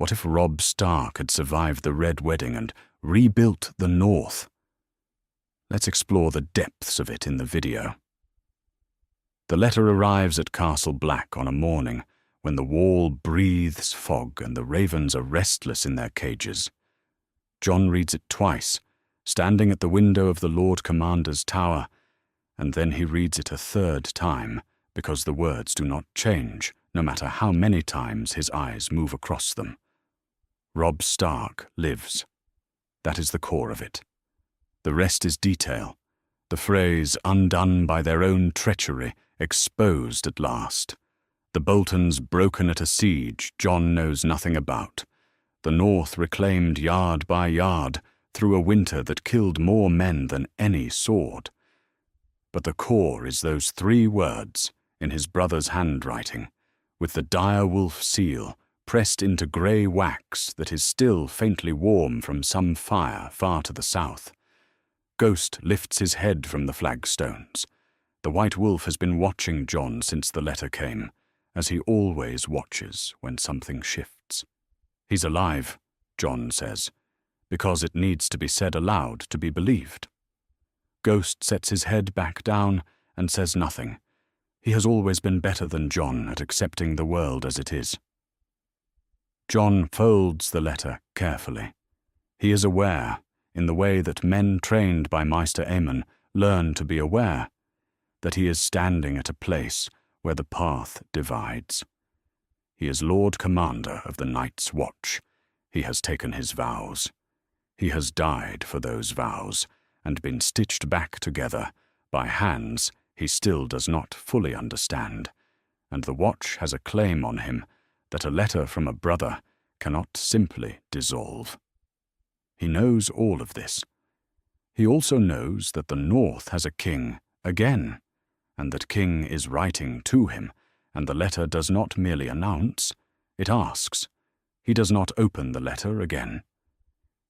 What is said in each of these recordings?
What if Robb Stark had survived the Red Wedding and rebuilt the North? Let's explore the depths of it in the video. The letter arrives at Castle Black on a morning when the wall breathes fog and the ravens are restless in their cages. Jon reads it twice, standing at the window of the Lord Commander's tower, and then he reads it a third time because the words do not change, no matter how many times his eyes move across them. Robb Stark lives. That is the core of it. The rest is detail. The phrase, undone by their own treachery, exposed at last. The Boltons broken at a siege Jon knows nothing about. The North reclaimed yard by yard through a winter that killed more men than any sword. But the core is those 3 words in his brother's handwriting, with the dire wolf seal pressed into grey wax that is still faintly warm from some fire far to the south. Ghost lifts his head from the flagstones. The white wolf has been watching Jon since the letter came, as he always watches when something shifts. He's alive, Jon says, because it needs to be said aloud to be believed. Ghost sets his head back down and says nothing. He has always been better than Jon at accepting the world as it is. Jon folds the letter carefully. He is aware, in the way that men trained by Maester Aemon learn to be aware, that he is standing at a place where the path divides. He is Lord Commander of the Night's Watch. He has taken his vows. He has died for those vows and been stitched back together by hands he still does not fully understand, and the Watch has a claim on him that a letter from a brother cannot simply dissolve. He knows all of this. He also knows that the North has a king again, and that king is writing to him, and the letter does not merely announce, it asks. He does not open the letter again.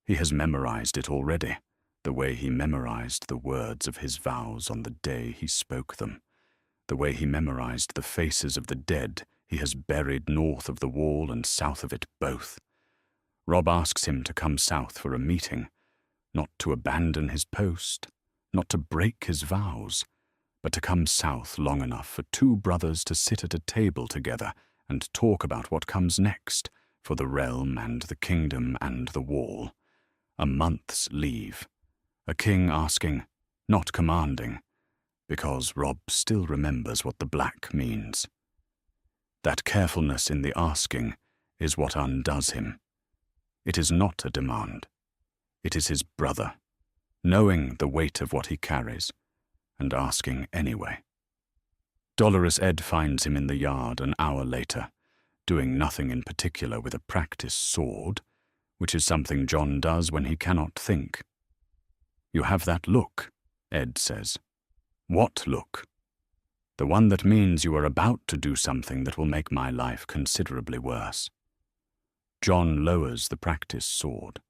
He has memorized it already, the way he memorized the words of his vows on the day he spoke them, the way he memorized the faces of the dead he has buried north of the wall and south of it both. Robb asks him to come south for a meeting, not to abandon his post, not to break his vows, but to come south long enough for 2 brothers to sit at a table together and talk about what comes next for the realm and the kingdom and the wall. A month's leave. A king asking, not commanding, because Robb still remembers what the black means. That carefulness in the asking is what undoes him. It is not a demand. It is his brother, knowing the weight of what he carries, and asking anyway. Dolorous Ed finds him in the yard an hour later, doing nothing in particular with a practice sword, which is something Jon does when he cannot think. "You have that look," Ed says. "What look?" "The one that means you are about to do something that will make my life considerably worse." Jon lowers the practice sword.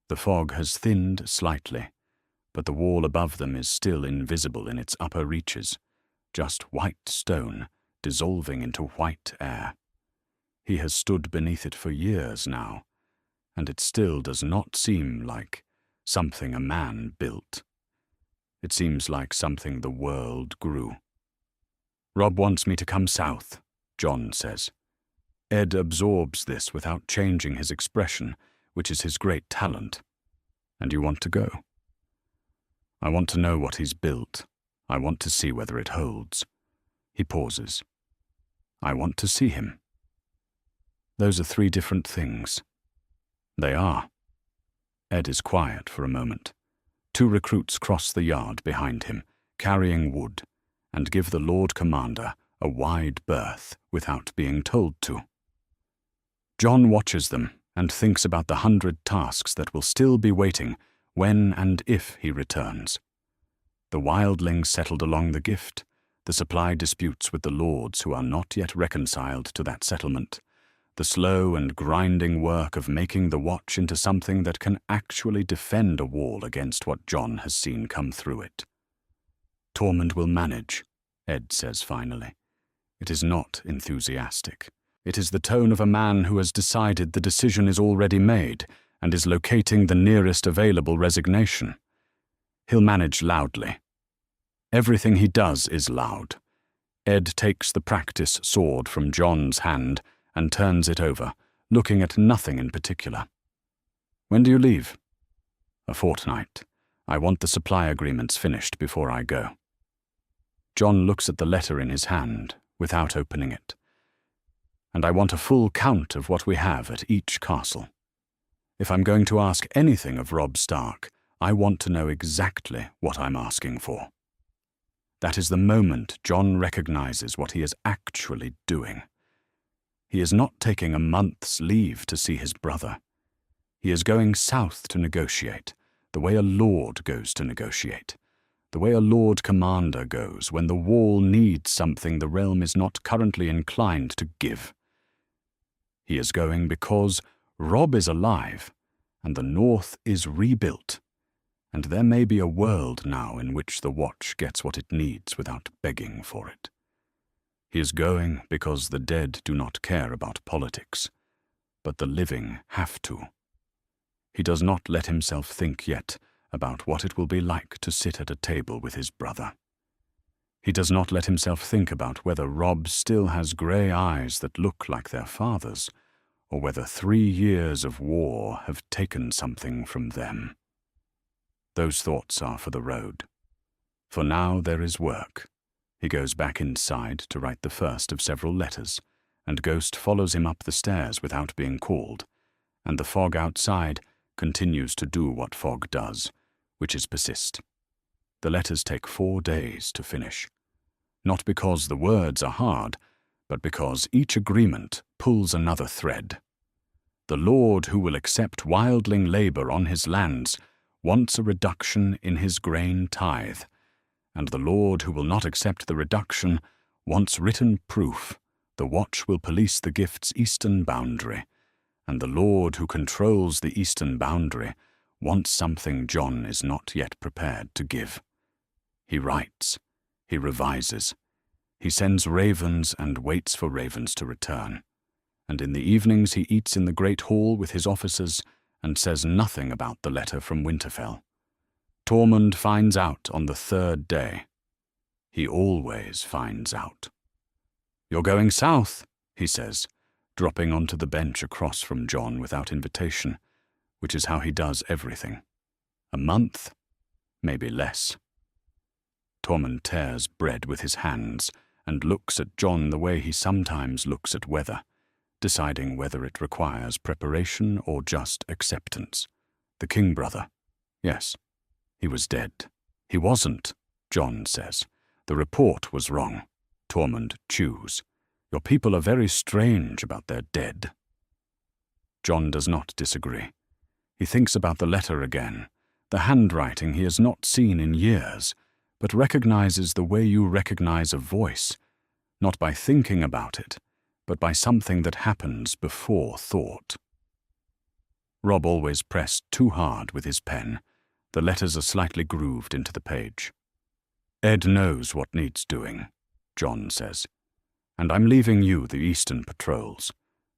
The fog has thinned slightly, but the wall above them is still invisible in its upper reaches, just white stone dissolving into white air. He has stood beneath it for years now, and it still does not seem like something a man built. It seems like something the world grew. "Robb wants me to come south," Jon says. Ed absorbs this without changing his expression, which is his great talent. "And you want to go?" "I want to know what he's built. I want to see whether it holds." He pauses. "I want to see him." Those are 3 different things. They are. Ed is quiet for a moment. 2 recruits cross the yard behind him, carrying wood, and give the Lord Commander a wide berth without being told to. Jon watches them and thinks about the 100 tasks that will still be waiting when and if he returns. The wildlings settled along the gift, the supply disputes with the lords who are not yet reconciled to that settlement, the slow and grinding work of making the Watch into something that can actually defend a wall against what Jon has seen come through it. "Tormund will manage," Ed says finally. It is not enthusiastic. It is the tone of a man who has decided the decision is already made and is locating the nearest available resignation. He'll manage loudly. Everything he does is loud. Ed takes the practice sword from Jon's hand and turns it over, looking at nothing in particular. When do you leave? A fortnight. I want the supply agreements finished before I go. Jon looks at the letter in his hand, without opening it. And I want a full count of what we have at each castle. If I'm going to ask anything of Robb Stark, I want to know exactly what I'm asking for. That is the moment Jon recognizes what he is actually doing. He is not taking a month's leave to see his brother. He is going south to negotiate, the way a lord goes to negotiate, the way a lord commander goes when the wall needs something the realm is not currently inclined to give. He is going because Robb is alive, and the North is rebuilt, and there may be a world now in which the Watch gets what it needs without begging for it. He is going because the dead do not care about politics, but the living have to. He does not let himself think yet about what it will be like to sit at a table with his brother. He does not let himself think about whether Robb still has grey eyes that look like their father's, or whether 3 years of war have taken something from them. Those thoughts are for the road. For now there is work. He goes back inside to write the first of several letters, and Ghost follows him up the stairs without being called, and the fog outside continues to do what fog does, which is persist. The letters take 4 days to finish. Not because the words are hard, but because each agreement pulls another thread. The lord who will accept wildling labor on his lands wants a reduction in his grain tithe, and the lord who will not accept the reduction wants written proof the Watch will police the gift's eastern boundary, and the lord who controls the eastern boundary wants something Jon is not yet prepared to give. He writes, he revises, he sends ravens and waits for ravens to return, and in the evenings he eats in the great hall with his officers and says nothing about the letter from Winterfell. Tormund finds out on the 3rd day. He always finds out. "You're going south," he says, dropping onto the bench across from Jon without invitation, which is how he does everything. A month, maybe less. Tormund tears bread with his hands and looks at Jon the way he sometimes looks at weather, deciding whether it requires preparation or just acceptance. The king brother. Yes, he was dead. He wasn't, Jon says. The report was wrong. Tormund chews. Your people are very strange about their dead. Jon does not disagree. He thinks about the letter again, the handwriting he has not seen in years, but recognizes the way you recognize a voice, not by thinking about it, but by something that happens before thought. Robb always pressed too hard with his pen. The letters are slightly grooved into the page. Ed knows what needs doing, Jon says. And I'm leaving you the eastern patrols.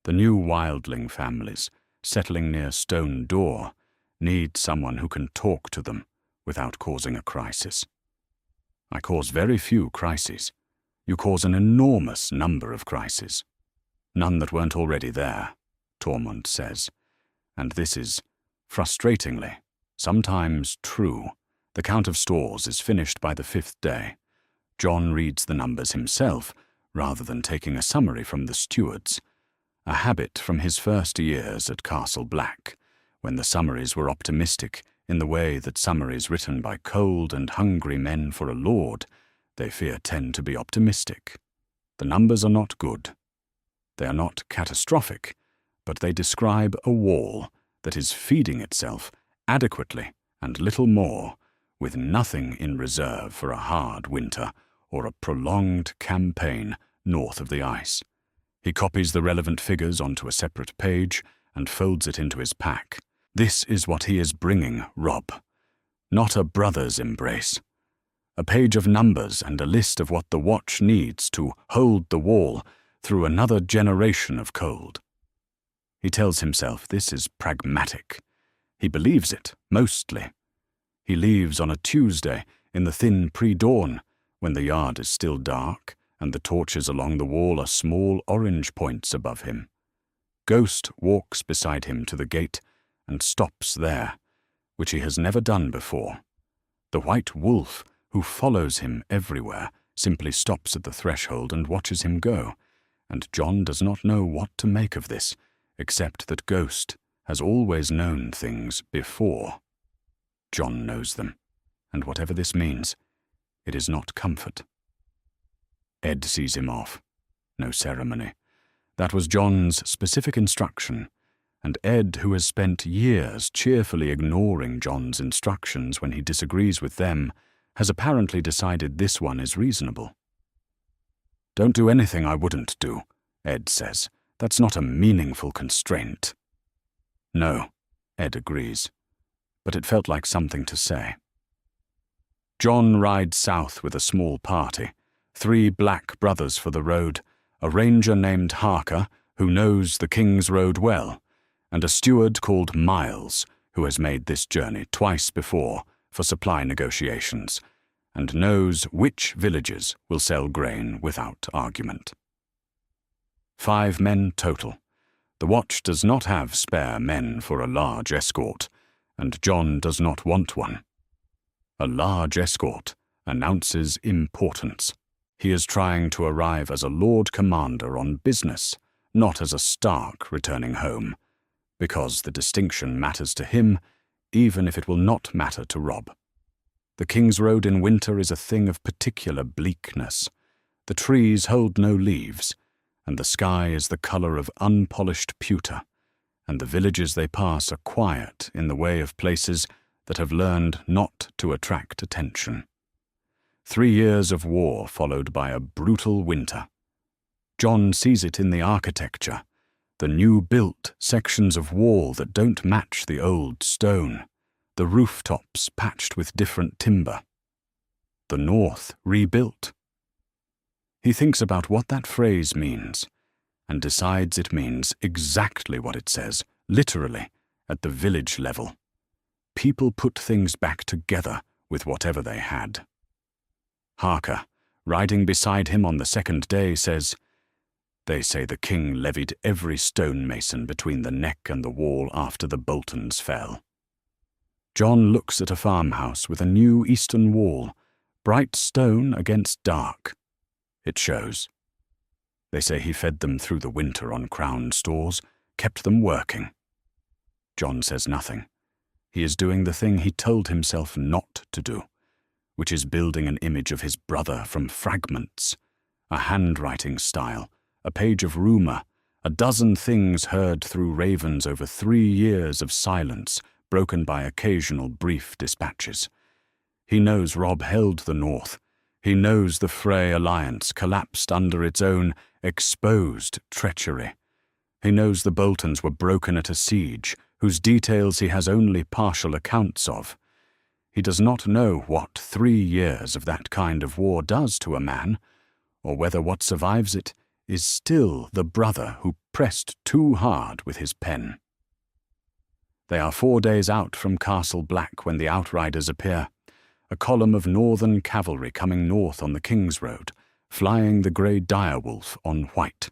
The new wildling families, settling near Stone Door, need someone who can talk to them without causing a crisis. I cause very few crises. You cause an enormous number of crises. None that weren't already there, Tormund says. And this is, frustratingly, sometimes true. The count of stores is finished by the 5th day. Jon reads the numbers himself, rather than taking a summary from the stewards, a habit from his first years at Castle Black, when the summaries were optimistic in the way that summaries written by cold and hungry men for a lord, they fear tend to be optimistic. The numbers are not good. They are not catastrophic, but they describe a wall that is feeding itself adequately and little more, with nothing in reserve for a hard winter or a prolonged campaign north of the ice. He copies the relevant figures onto a separate page and folds it into his pack. This is what he is bringing Robb. Not a brother's embrace. A page of numbers and a list of what the Watch needs to hold the wall, through another generation of cold. He tells himself this is pragmatic. He believes it, mostly. He leaves on a Tuesday in the thin pre-dawn, when the yard is still dark and the torches along the wall are small orange points above him. Ghost walks beside him to the gate and stops there, which he has never done before. The white wolf, who follows him everywhere, simply stops at the threshold and watches him go, and Jon does not know what to make of this, except that Ghost has always known things before. Jon knows them, and whatever this means, it is not comfort. Ed sees him off. No ceremony. That was Jon's specific instruction, and Ed, who has spent years cheerfully ignoring Jon's instructions when he disagrees with them, has apparently decided this one is reasonable. "Don't do anything I wouldn't do," Ed says. "That's not a meaningful constraint." "No," Ed agrees, but it felt like something to say. Jon rides south with a small party, 3 black brothers for the road, a ranger named Harker, who knows the King's Road well, and a steward called Miles, who has made this journey twice before for supply negotiations, and knows which villages will sell grain without argument. 5 men total. The watch does not have spare men for a large escort, and Jon does not want one. A large escort announces importance. He is trying to arrive as a Lord Commander on business, not as a Stark returning home, because the distinction matters to him, even if it will not matter to Robb. The King's Road in winter is a thing of particular bleakness. The trees hold no leaves, and the sky is the color of unpolished pewter, and the villages they pass are quiet in the way of places that have learned not to attract attention. 3 years of war followed by a brutal winter. Jon sees it in the architecture, the new-built sections of wall that don't match the old stone, the rooftops patched with different timber. The North rebuilt. He thinks about what that phrase means, and decides it means exactly what it says, literally, at the village level. People put things back together with whatever they had. Harker, riding beside him on the second day, says, "They say the king levied every stonemason between the neck and the wall after the Boltons fell." Jon looks at a farmhouse with a new eastern wall, bright stone against dark. It shows. They say he fed them through the winter on crown stores, kept them working. Jon says nothing. He is doing the thing he told himself not to do, which is building an image of his brother from fragments, a handwriting style, a page of rumor, a dozen things heard through ravens over 3 years of silence, broken by occasional brief dispatches. He knows Robb held the North. He knows the Frey alliance collapsed under its own exposed treachery. He knows the Boltons were broken at a siege, whose details he has only partial accounts of. He does not know what 3 years of that kind of war does to a man, or whether what survives it is still the brother who pressed too hard with his pen. They are 4 days out from Castle Black when the Outriders appear, a column of northern cavalry coming north on the King's Road, flying the grey direwolf on white.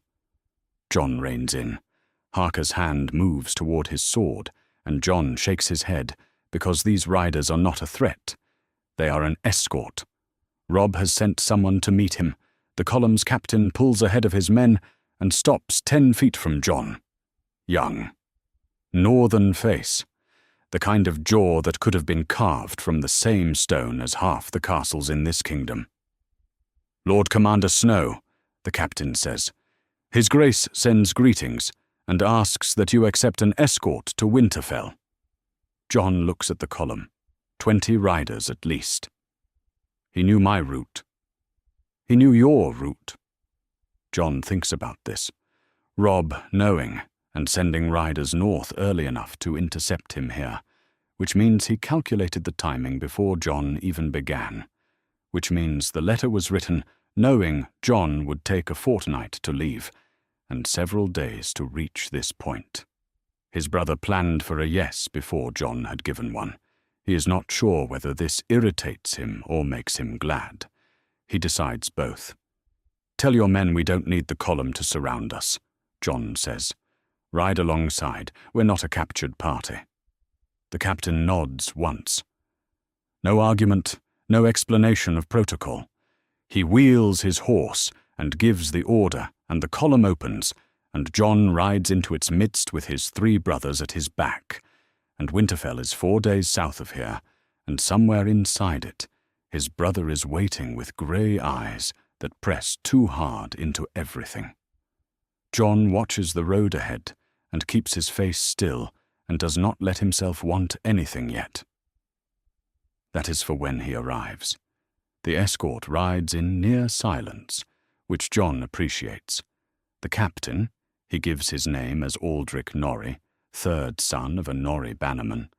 Jon reins in. Harker's hand moves toward his sword, and Jon shakes his head, because these riders are not a threat. They are an escort. Robb has sent someone to meet him. The column's captain pulls ahead of his men and stops 10 feet from Jon. Young. Northern face. The kind of jaw that could have been carved from the same stone as half the castles in this kingdom. "Lord Commander Snow," the captain says. "His Grace sends greetings and asks that you accept an escort to Winterfell." Jon looks at the column. 20 riders at least. He knew my route. He knew your route. Jon thinks about this. Robb knowing and sending riders north early enough to intercept him here, which means he calculated the timing before Jon even began, which means the letter was written knowing John would take a fortnight to leave and several days to reach this point. His brother planned for a yes before John had given one. He is not sure whether this irritates him or makes him glad. He decides both. "Tell your men we don't need the column to surround us," John says. "Ride alongside. We're not a captured party." The captain nods once. No argument, no explanation of protocol. He wheels his horse and gives the order, and the column opens, and John rides into its midst with his 3 brothers at his back. And Winterfell is 4 days south of here, and somewhere inside it, his brother is waiting with grey eyes that press too hard into everything. John watches the road ahead and keeps his face still and does not let himself want anything yet. That is for when he arrives. The escort rides in near silence, which John appreciates. The captain, he gives his name as Aldrich Norrie, 3rd son of a Norrie bannerman,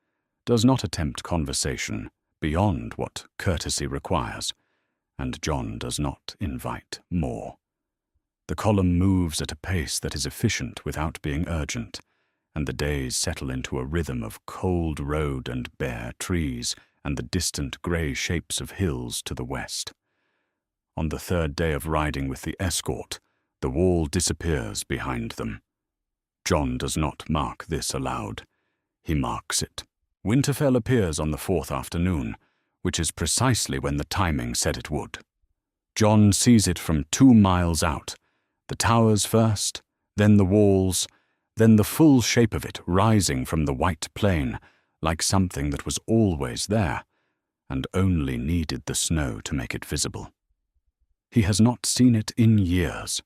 does not attempt conversation beyond what courtesy requires, and John does not invite more. The column moves at a pace that is efficient without being urgent, and the days settle into a rhythm of cold road and bare trees and the distant grey shapes of hills to the west. On the 3rd day of riding with the escort, the wall disappears behind them. John does not mark this aloud. He marks it. Winterfell appears on the 4th afternoon, which is precisely when the timing said it would. John sees it from 2 miles out, the towers first, then the walls, then the full shape of it rising from the white plain, like something that was always there, and only needed the snow to make it visible. He has not seen it in years.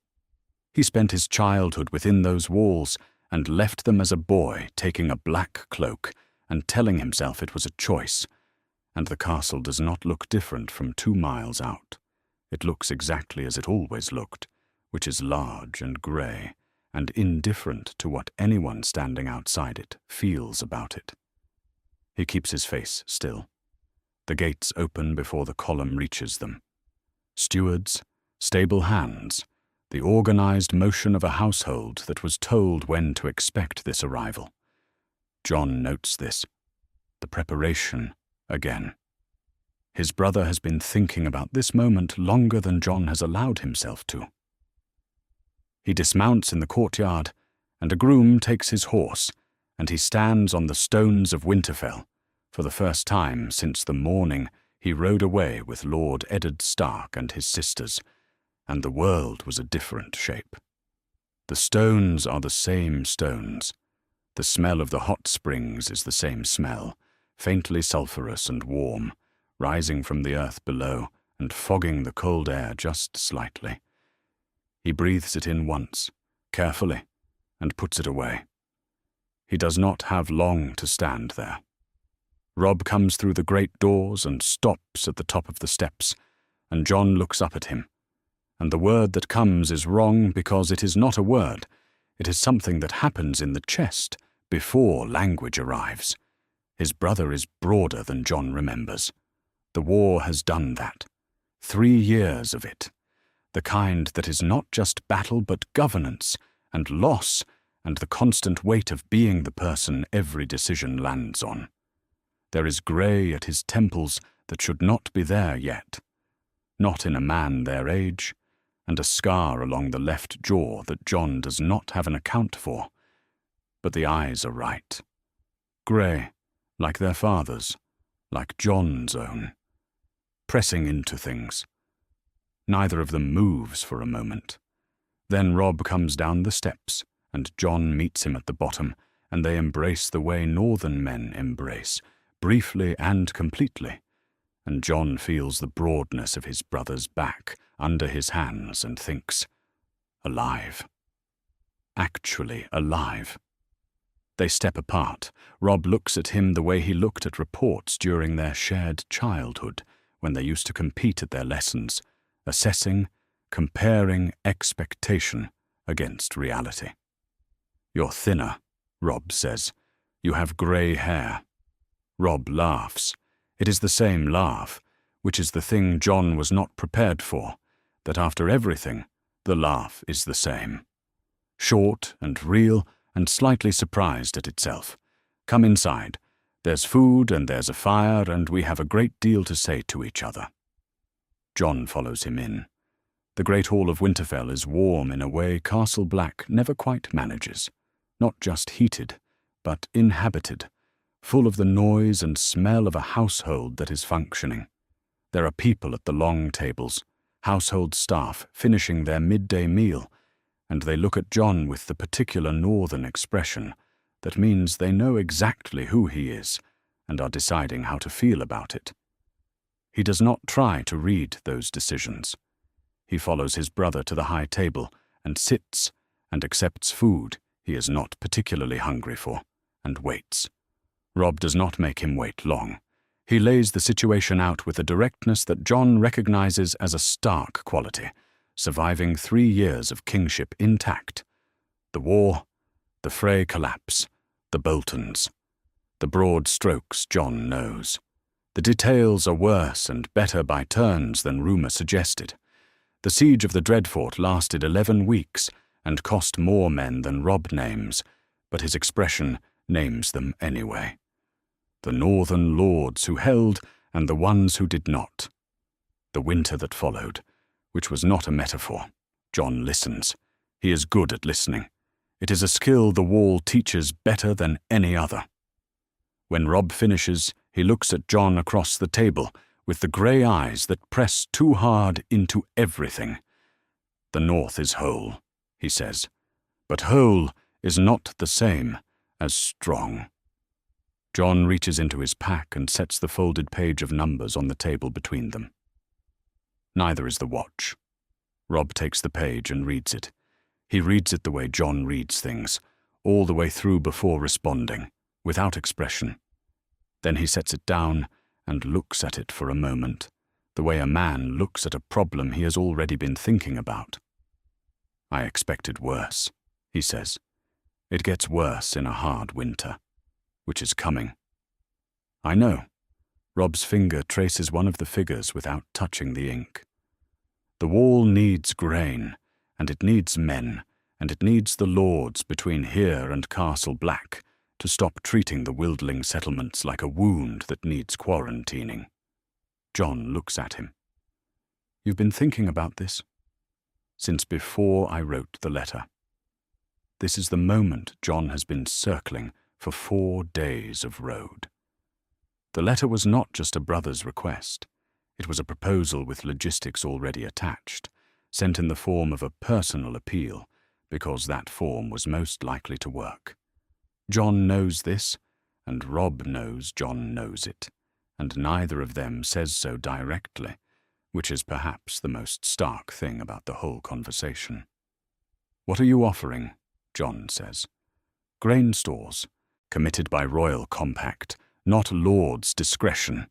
He spent his childhood within those walls and left them as a boy, taking a black cloak and telling himself it was a choice, and the castle does not look different from 2 miles out. It looks exactly as it always looked, which is large and grey, and indifferent to what anyone standing outside it feels about it. He keeps his face still. The gates open before the column reaches them. Stewards, stable hands, the organized motion of a household that was told when to expect this arrival. John notes this. The preparation again. His brother has been thinking about this moment longer than John has allowed himself to. He dismounts in the courtyard, and a groom takes his horse, and he stands on the stones of Winterfell, for the first time since the morning he rode away with Lord Eddard Stark and his sisters, and the world was a different shape. The stones are the same stones. The smell of the hot springs is the same smell, faintly sulphurous and warm, rising from the earth below and fogging the cold air just slightly. He breathes it in once, carefully, and puts it away. He does not have long to stand there. Robb comes through the great doors and stops at the top of the steps, and John looks up at him. And the word that comes is wrong because it is not a word. It is something that happens in the chest before language arrives. His brother is broader than John remembers. The war has done that. 3 years of it. The kind that is not just battle but governance and loss and the constant weight of being the person every decision lands on. There is grey at his temples that should not be there yet. Not in a man their age, and a scar along the left jaw that John does not have an account for. But the eyes are right. Grey, like their father's, like John's own. Pressing into things. Neither of them moves for a moment. Then Robb comes down the steps, and John meets him at the bottom, and they embrace the way northern men embrace, briefly and completely. And John feels the broadness of his brother's back under his hands and thinks, alive. Actually alive. They step apart. Robb looks at him the way he looked at reports during their shared childhood, when they used to compete at their lessons, assessing, comparing expectation against reality. "You're thinner," Robb says. "You have grey hair." Robb laughs. It is the same laugh, which is the thing John was not prepared for, that after everything, the laugh is the same. Short and real and slightly surprised at itself. Come inside. There's food and there's a fire, and we have a great deal to say to each other. Jon follows him in. The great hall of Winterfell is warm in a way Castle Black never quite manages. Not just heated, but inhabited, full of the noise and smell of a household that is functioning. There are people at the long tables, household staff finishing their midday meal, and they look at Jon with the particular northern expression that means they know exactly who he is and are deciding how to feel about it. He does not try to read those decisions. He follows his brother to the high table and sits and accepts food he is not particularly hungry for, and waits. Robb does not make him wait long. He lays the situation out with a directness that Jon recognizes as a stark quality, surviving 3 years of kingship intact. The war, the Frey collapse, the Boltons. The broad strokes Jon knows. The details are worse and better by turns than rumor suggested. The siege of the Dreadfort lasted 11 weeks and cost more men than Robb names, but his expression names them anyway. The northern lords who held and the ones who did not. The winter that followed, which was not a metaphor. Jon listens. He is good at listening. It is a skill the Wall teaches better than any other. When Robb finishes, he looks at Jon across the table with the grey eyes that press too hard into everything. The North is whole, he says, but whole is not the same as strong. Jon reaches into his pack and sets the folded page of numbers on the table between them. Neither is the watch. Robb takes the page and reads it. He reads it the way Jon reads things, all the way through before responding, without expression. Then he sets it down and looks at it for a moment, the way a man looks at a problem he has already been thinking about. I expected worse, he says. It gets worse in a hard winter, which is coming. I know. Robb's finger traces one of the figures without touching the ink. The Wall needs grain, and it needs men, and it needs the lords between here and Castle Black to stop treating the wildling settlements like a wound that needs quarantining. Jon looks at him. You've been thinking about this? Since before I wrote the letter. This is the moment Jon has been circling for 4 days of road. The letter was not just a brother's request. It was a proposal with logistics already attached, sent in the form of a personal appeal, because that form was most likely to work. Jon knows this, and Robb knows Jon knows it, and neither of them says so directly, which is perhaps the most stark thing about the whole conversation. What are you offering? Jon says. Grain stores, committed by royal compact, not lord's discretion,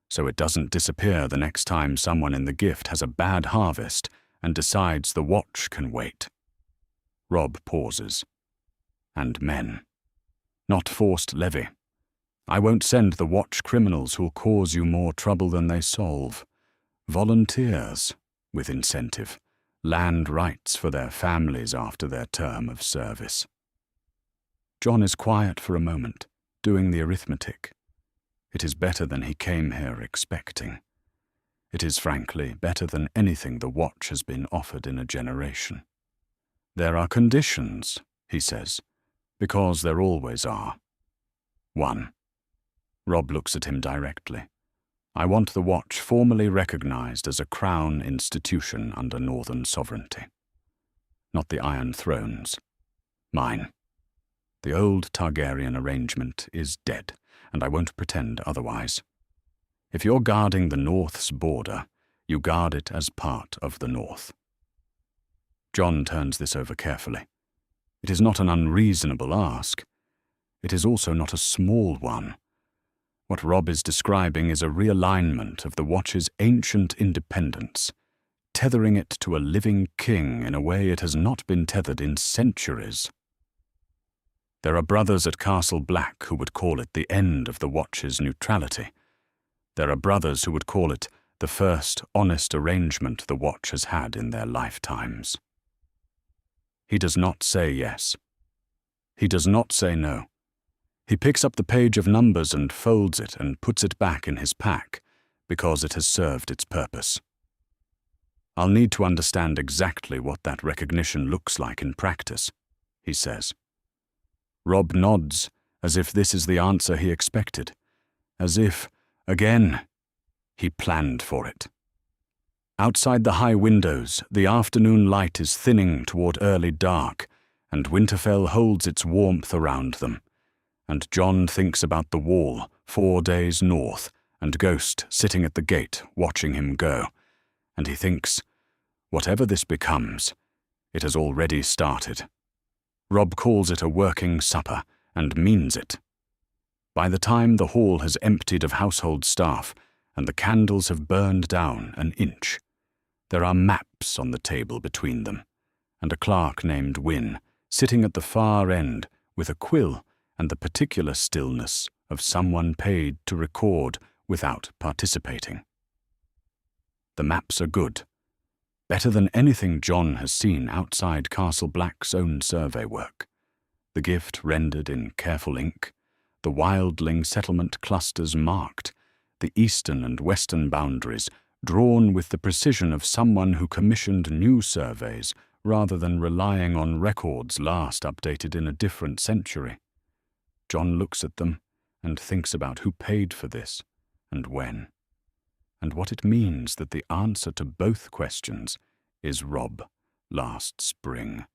so it doesn't disappear the next time someone in the gift has a bad harvest and decides the watch can wait. Robb pauses. And men. Not forced levy. I won't send the watch criminals who'll cause you more trouble than they solve. Volunteers, with incentive. Land rights for their families after their term of service. Jon is quiet for a moment, doing the arithmetic. It is better than he came here expecting. It is, frankly, better than anything the watch has been offered in a generation. There are conditions, he says, because there always are. 1. Robb looks at him directly. I want the watch formally recognized as a crown institution under Northern sovereignty. Not the Iron Thrones. Mine. The old Targaryen arrangement is dead, and I won't pretend otherwise. If you're guarding the North's border, you guard it as part of the North. Jon turns this over carefully. It is not an unreasonable ask. It is also not a small one. What Robb is describing is a realignment of the Watch's ancient independence, tethering it to a living king in a way it has not been tethered in centuries. There are brothers at Castle Black who would call it the end of the Watch's neutrality. There are brothers who would call it the first honest arrangement the watch has had in their lifetimes. He does not say yes. He does not say no. He picks up the page of numbers and folds it and puts it back in his pack, because it has served its purpose. I'll need to understand exactly what that recognition looks like in practice, he says. Robb nods, as if this is the answer he expected, as if, again, he planned for it. Outside the high windows, the afternoon light is thinning toward early dark, and Winterfell holds its warmth around them. And Jon thinks about the wall, 4 days north, and Ghost sitting at the gate watching him go. And he thinks, whatever this becomes, it has already started. Robb calls it a working supper, and means it. By the time the hall has emptied of household staff, and the candles have burned down an inch, there are maps on the table between them, and a clerk named Wynne sitting at the far end with a quill and the particular stillness of someone paid to record without participating. The maps are good, better than anything Jon has seen outside Castle Black's own survey work. The gift rendered in careful ink, the wildling settlement clusters marked, the eastern and western boundaries drawn with the precision of someone who commissioned new surveys rather than relying on records last updated in a different century. Jon looks at them and thinks about who paid for this and when, and what it means that the answer to both questions is Robb last spring,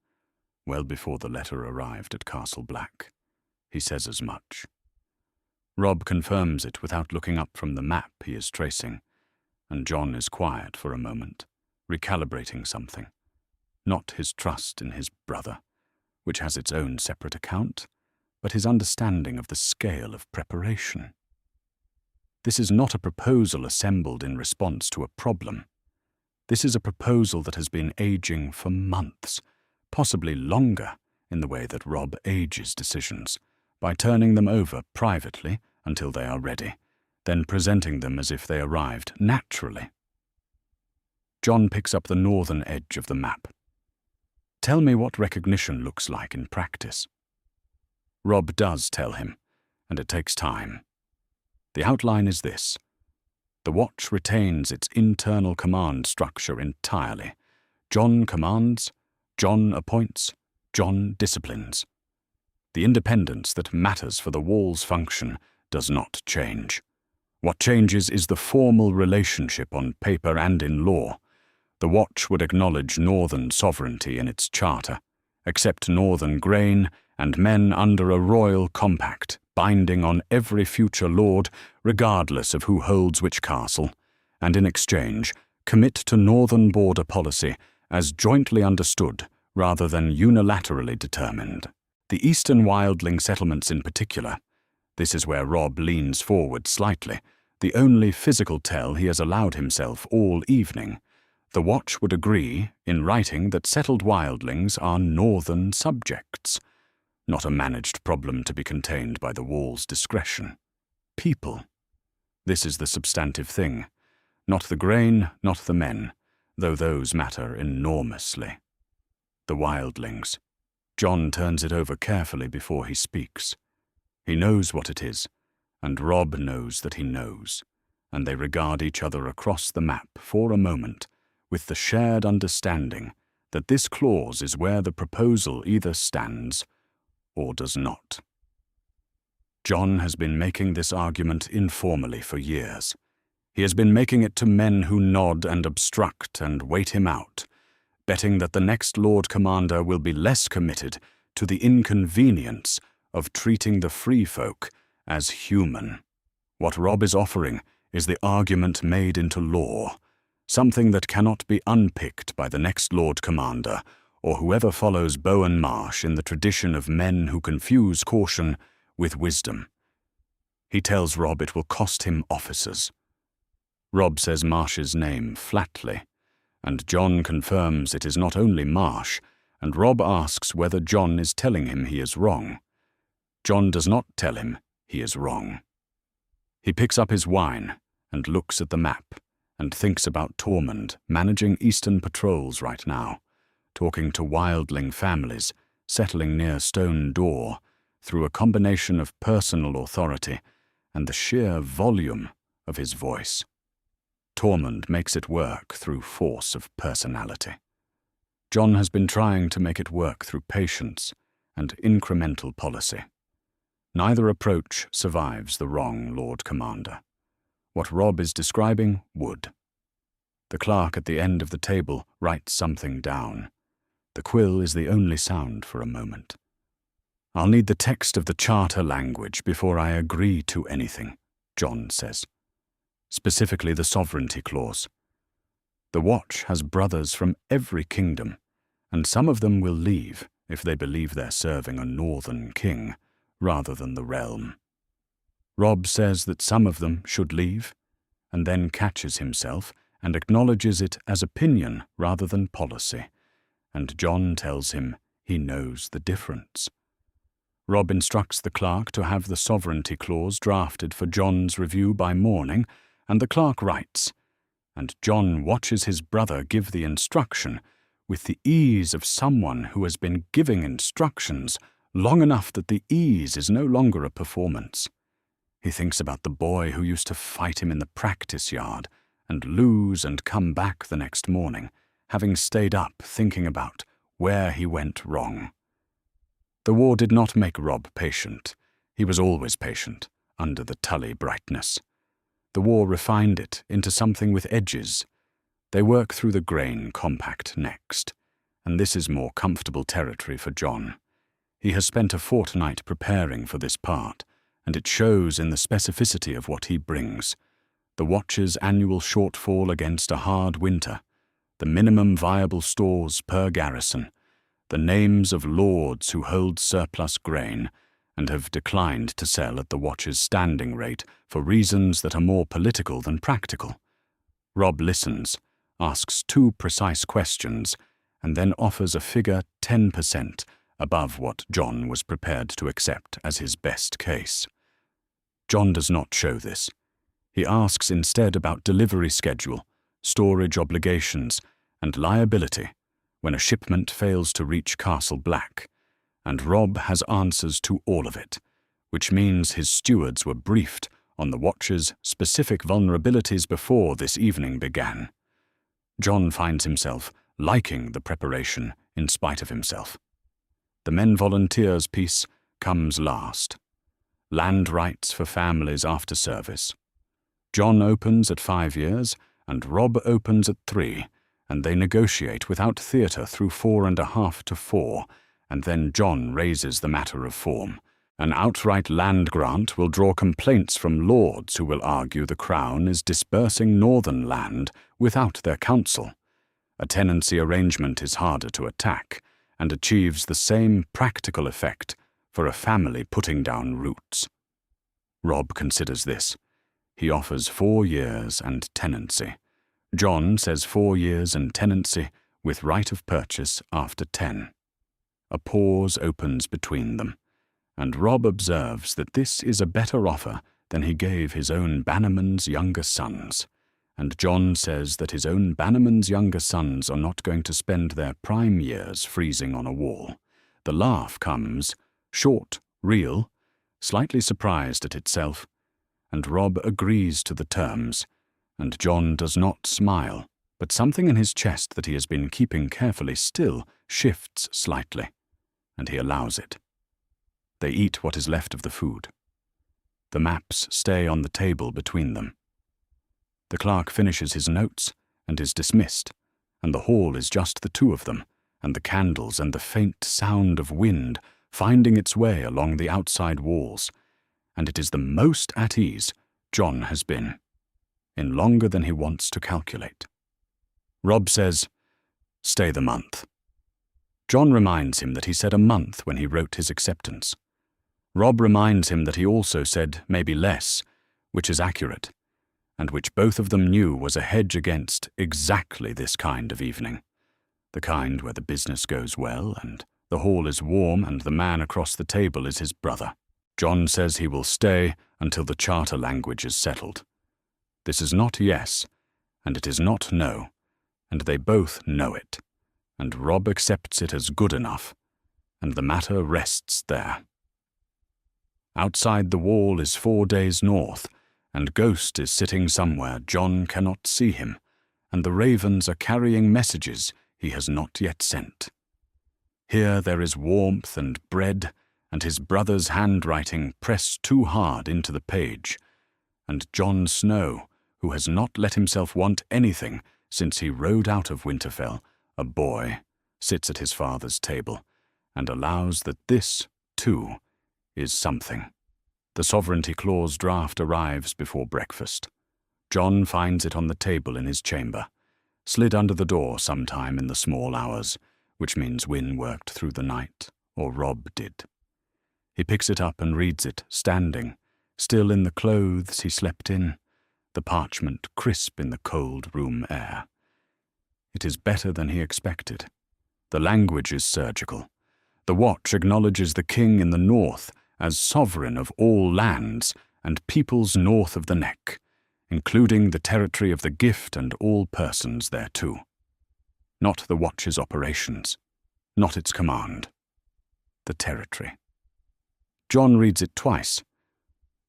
well before the letter arrived at Castle Black. He says as much. Robb confirms it without looking up from the map he is tracing, and Jon is quiet for a moment, recalibrating something. Not his trust in his brother, which has its own separate account, but his understanding of the scale of preparation. This is not a proposal assembled in response to a problem. This is a proposal that has been aging for months, possibly longer, in the way that Robb ages decisions, by turning them over privately until they are ready, then presenting them as if they arrived naturally. Jon picks up the northern edge of the map. Tell me what recognition looks like in practice. Robb does tell him, and it takes time. The outline is this. The Watch retains its internal command structure entirely. Jon commands, Jon appoints, Jon disciplines. The independence that matters for the wall's function does not change. What changes is the formal relationship on paper and in law. The Watch would acknowledge northern sovereignty in its charter, accept northern grain and men under a royal compact binding on every future lord regardless of who holds which castle, and in exchange commit to northern border policy as jointly understood rather than unilaterally determined. The eastern wildling settlements in particular, this is where Robb leans forward slightly, the only physical tell he has allowed himself all evening. The Watch would agree, in writing, that settled wildlings are northern subjects, not a managed problem to be contained by the wall's discretion. People. This is the substantive thing. Not the grain, not the men, though those matter enormously. The wildlings. Jon turns it over carefully before he speaks. He knows what it is, and Robb knows that he knows, and they regard each other across the map for a moment with the shared understanding that this clause is where the proposal either stands or does not. Jon has been making this argument informally for years. He has been making it to men who nod and obstruct and wait him out, betting that the next Lord Commander will be less committed to the inconvenience of treating the free folk as human. What Robb is offering is the argument made into law, something that cannot be unpicked by the next Lord Commander or whoever follows Bowen Marsh in the tradition of men who confuse caution with wisdom. He tells Robb it will cost him officers. Robb says Marsh's name flatly, and Jon confirms it is not only Marsh, and Robb asks whether Jon is telling him he is wrong. Jon does not tell him he is wrong. He picks up his wine and looks at the map, and thinks about Tormund managing eastern patrols right now, talking to wildling families, settling near Stone Door, through a combination of personal authority and the sheer volume of his voice. Tormund makes it work through force of personality. Jon has been trying to make it work through patience and incremental policy. Neither approach survives the wrong Lord Commander. What Robb is describing would. The clerk at the end of the table writes something down. The quill is the only sound for a moment. "I'll need the text of the charter language before I agree to anything," Jon says. Specifically the sovereignty clause. The Watch has brothers from every kingdom, and some of them will leave if they believe they're serving a northern king rather than the realm. Robb says that some of them should leave, and then catches himself and acknowledges it as opinion rather than policy, and Jon tells him he knows the difference. Robb instructs the clerk to have the sovereignty clause drafted for Jon's review by morning, and the clerk writes, and Jon watches his brother give the instruction with the ease of someone who has been giving instructions long enough that the ease is no longer a performance. He thinks about the boy who used to fight him in the practice yard and lose and come back the next morning, having stayed up thinking about where he went wrong. The war did not make Robb patient. He was always patient, under the Tully brightness. The war refined it into something with edges. They work through the grain compact next, and this is more comfortable territory for Jon. He has spent a fortnight preparing for this part, and it shows in the specificity of what he brings. The Watch's annual shortfall against a hard winter, the minimum viable stores per garrison, the names of lords who hold surplus grain and have declined to sell at the Watch's standing rate for reasons that are more political than practical. Robb listens, asks two precise questions, and then offers a figure 10% above what Jon was prepared to accept as his best case. Jon does not show this. He asks instead about delivery schedule, storage obligations, and liability when a shipment fails to reach Castle Black, and Robb has answers to all of it, which means his stewards were briefed on the Watch's specific vulnerabilities before this evening began. Jon finds himself liking the preparation in spite of himself. The Men Volunteers piece comes last. Land rights for families after service. Jon opens at 5 years, and Robb opens at 3, and they negotiate without theatre through 4.5 to 4, and then Jon raises the matter of form. An outright land grant will draw complaints from lords who will argue the Crown is dispersing northern land without their counsel. A tenancy arrangement is harder to attack, and achieves the same practical effect for a family putting down roots. Robb considers this. He offers 4 years and tenancy. Jon says 4 years and tenancy with right of purchase after 10. A pause opens between them, and Robb observes that this is a better offer than he gave his own bannerman's younger sons, and Jon says that his own bannerman's younger sons are not going to spend their prime years freezing on a wall. The laugh comes, short, real, slightly surprised at itself, and Robb agrees to the terms, and Jon does not smile, but something in his chest that he has been keeping carefully still shifts slightly, and he allows it. They eat what is left of the food. The maps stay on the table between them. The clerk finishes his notes and is dismissed, and the hall is just the two of them, and the candles and the faint sound of wind finding its way along the outside walls, and it is the most at ease Jon has been, in longer than he wants to calculate. Robb says, "Stay the month." Jon reminds him that he said a month when he wrote his acceptance. Robb reminds him that he also said maybe less, which is accurate, and which both of them knew was a hedge against exactly this kind of evening, the kind where the business goes well and the hall is warm and the man across the table is his brother. Jon says he will stay until the charter language is settled. This is not yes, and it is not no, and they both know it, and Robb accepts it as good enough, and the matter rests there. Outside the wall is 4 days north, and Ghost is sitting somewhere Jon cannot see him, and the ravens are carrying messages he has not yet sent. Here there is warmth and bread, and his brother's handwriting pressed too hard into the page, and Jon Snow, who has not let himself want anything since he rode out of Winterfell, a boy, sits at his father's table, and allows that this, too, is something. The Sovereignty Clause draft arrives before breakfast. Jon finds it on the table in his chamber, slid under the door sometime in the small hours, which means Wyn worked through the night, or Robb did. He picks it up and reads it, standing, still in the clothes he slept in, the parchment crisp in the cold room air. It is better than he expected. The language is surgical. The watch acknowledges the king in the north as sovereign of all lands and peoples north of the neck, including the territory of the gift and all persons thereto. Not the watch's operations, not its command. The territory. Jon reads it twice.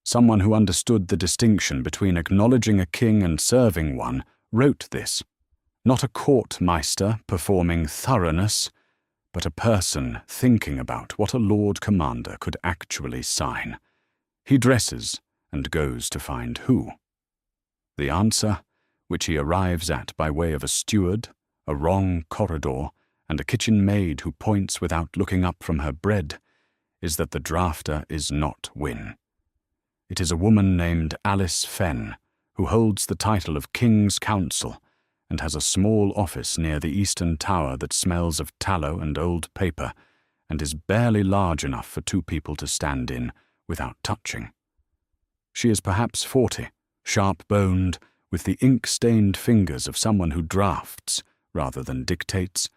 Someone who understood the distinction between acknowledging a king and serving one wrote this. Not a court-meister performing thoroughness, but a person thinking about what a Lord Commander could actually sign. He dresses and goes to find who. The answer, which he arrives at by way of a steward, a wrong corridor, and a kitchen maid who points without looking up from her bread, is that the drafter is not Wyn. It is a woman named Alice Fenn, who holds the title of King's Counsel and has a small office near the eastern tower that smells of tallow and old paper and is barely large enough for 2 people to stand in without touching. She is perhaps 40, sharp-boned, with the ink-stained fingers of someone who drafts rather than dictates,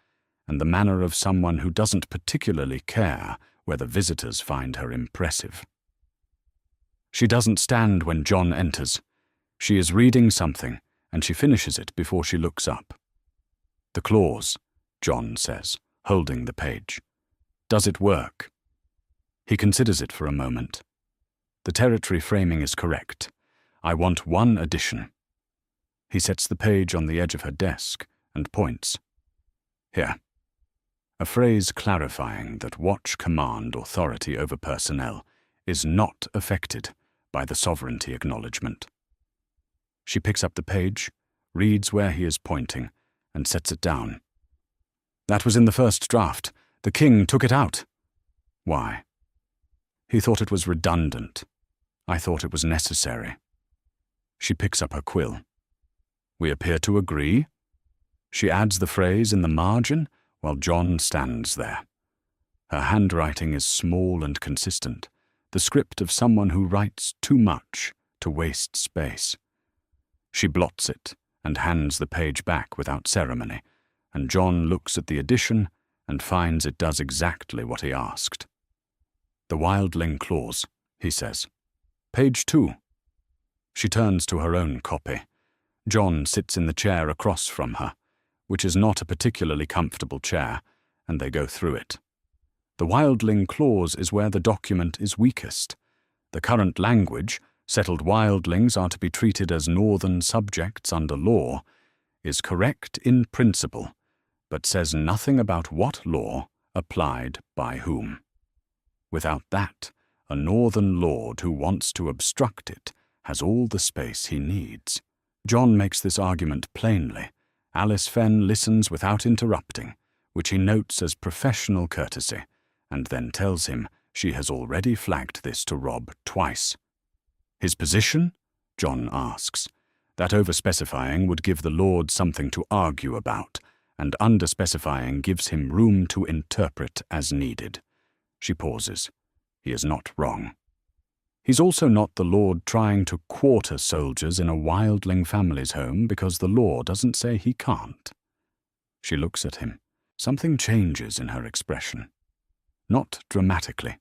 and the manner of someone who doesn't particularly care whether visitors find her impressive. She doesn't stand when Jon enters. She is reading something, and she finishes it before she looks up. The clause, Jon says, holding the page. Does it work? He considers it for a moment. The territory framing is correct. I want 1 addition. He sets the page on the edge of her desk and points. Here. A phrase clarifying that watch command authority over personnel is not affected by the sovereignty acknowledgement. She picks up the page, reads where he is pointing, and sets it down. That was in the first draft. The king took it out. Why? He thought it was redundant. I thought it was necessary. She picks up her quill. We appear to agree. She adds the phrase in the margin while Jon stands there. Her handwriting is small and consistent, the script of someone who writes too much to waste space. She blots it and hands the page back without ceremony, and Jon looks at the addition and finds it does exactly what he asked. The wildling clause, he says. Page 2. She turns to her own copy. Jon sits in the chair across from her, which is not a particularly comfortable chair, and they go through it. The wildling clause is where the document is weakest. The current language, settled wildlings are to be treated as northern subjects under law, is correct in principle, but says nothing about what law applied by whom. Without that, a northern lord who wants to obstruct it has all the space he needs. Jon makes this argument plainly. Alice Fenn listens without interrupting, which he notes as professional courtesy, and then tells him she has already flagged this to Robb twice. His position? Jon asks. That overspecifying would give the Lord something to argue about, and underspecifying gives him room to interpret as needed. She pauses. He is not wrong. He's also not the Lord trying to quarter soldiers in a wildling family's home because the law doesn't say he can't. She looks at him. Something changes in her expression. Not dramatically.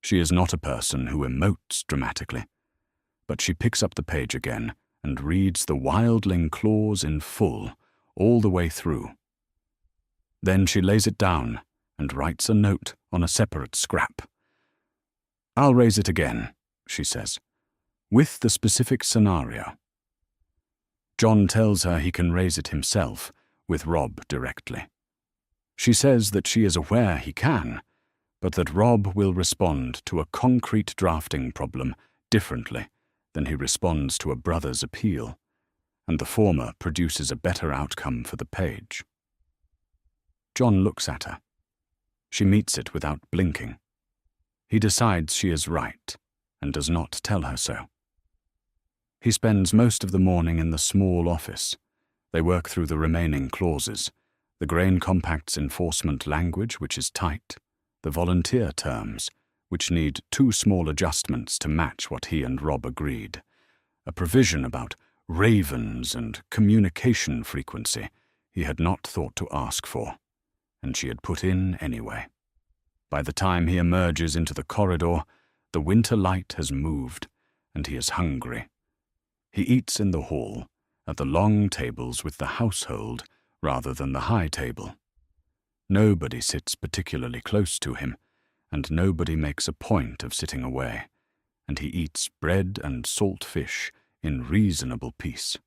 She is not a person who emotes dramatically. But she picks up the page again and reads the wildling clause in full, all the way through. Then she lays it down and writes a note on a separate scrap. "I'll raise it again," she says, "with the specific scenario." Jon tells her he can raise it himself, with Robb directly. She says that she is aware he can, but that Robb will respond to a concrete drafting problem differently than he responds to a brother's appeal, and the former produces a better outcome for the page. Jon looks at her. She meets it without blinking. He decides she is right, and does not tell her so. He spends most of the morning in the small office. They work through the remaining clauses, the Grain Compact's enforcement language, which is tight, the volunteer terms, which need 2 small adjustments to match what he and Robb agreed, a provision about ravens and communication frequency he had not thought to ask for, and she had put in anyway. By the time he emerges into the corridor, the winter light has moved, and he is hungry. He eats in the hall, at the long tables with the household rather than the high table. Nobody sits particularly close to him, and nobody makes a point of sitting away, and he eats bread and salt fish in reasonable peace.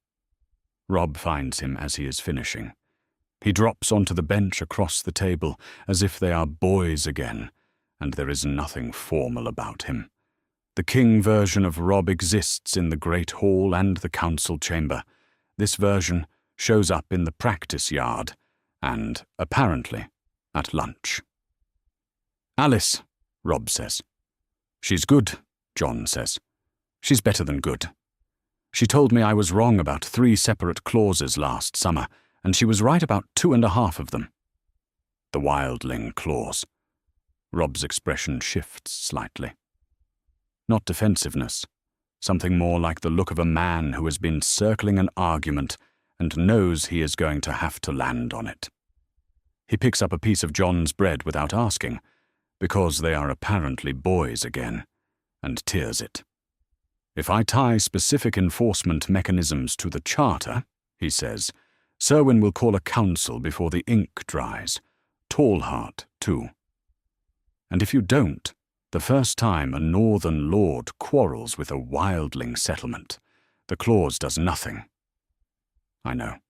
Robb finds him as he is finishing. He drops onto the bench across the table as if they are boys again, and there is nothing formal about him. The king version of Robb exists in the great hall and the council chamber. This version shows up in the practice yard and, apparently, at lunch. "Alice," Robb says. "She's good," Jon says. "She's better than good. She told me I was wrong about 3 separate clauses last summer, and she was right about 2.5 of them." The wildling clause. Robb's expression shifts slightly. Not defensiveness, something more like the look of a man who has been circling an argument and knows he is going to have to land on it. He picks up a piece of Jon's bread without asking, because they are apparently boys again, and tears it. "If I tie specific enforcement mechanisms to the charter," he says, "Serwyn will call a council before the ink dries. Tallheart, too. And if you don't, the first time a northern lord quarrels with a wildling settlement, the clause does nothing." I know.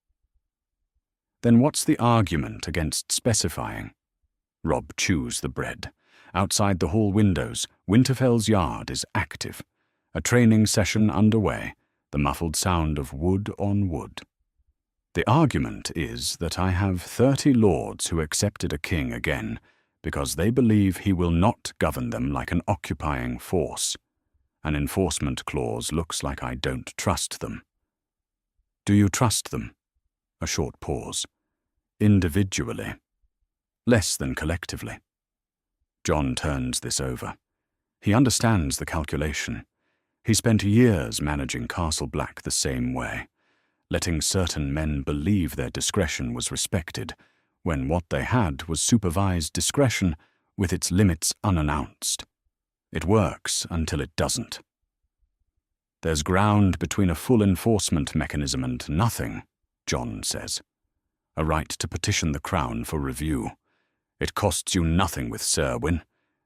Then what's the argument against specifying? Robb chews the bread. Outside the hall windows, Winterfell's yard is active. A training session underway, the muffled sound of wood on wood. The argument is that I have 30 lords who accepted a king again, because they believe he will not govern them like an occupying force. An enforcement clause looks like I don't trust them. Do you trust them? A short pause. Individually. Less than collectively. Jon turns this over. He understands the calculation. He spent years managing Castle Black the same way, letting certain men believe their discretion was respected, when what they had was supervised discretion with its limits unannounced. It works until it doesn't. There's ground between a full enforcement mechanism and nothing, Jon says. A right to petition the Crown for review. It costs you nothing with Serwyn,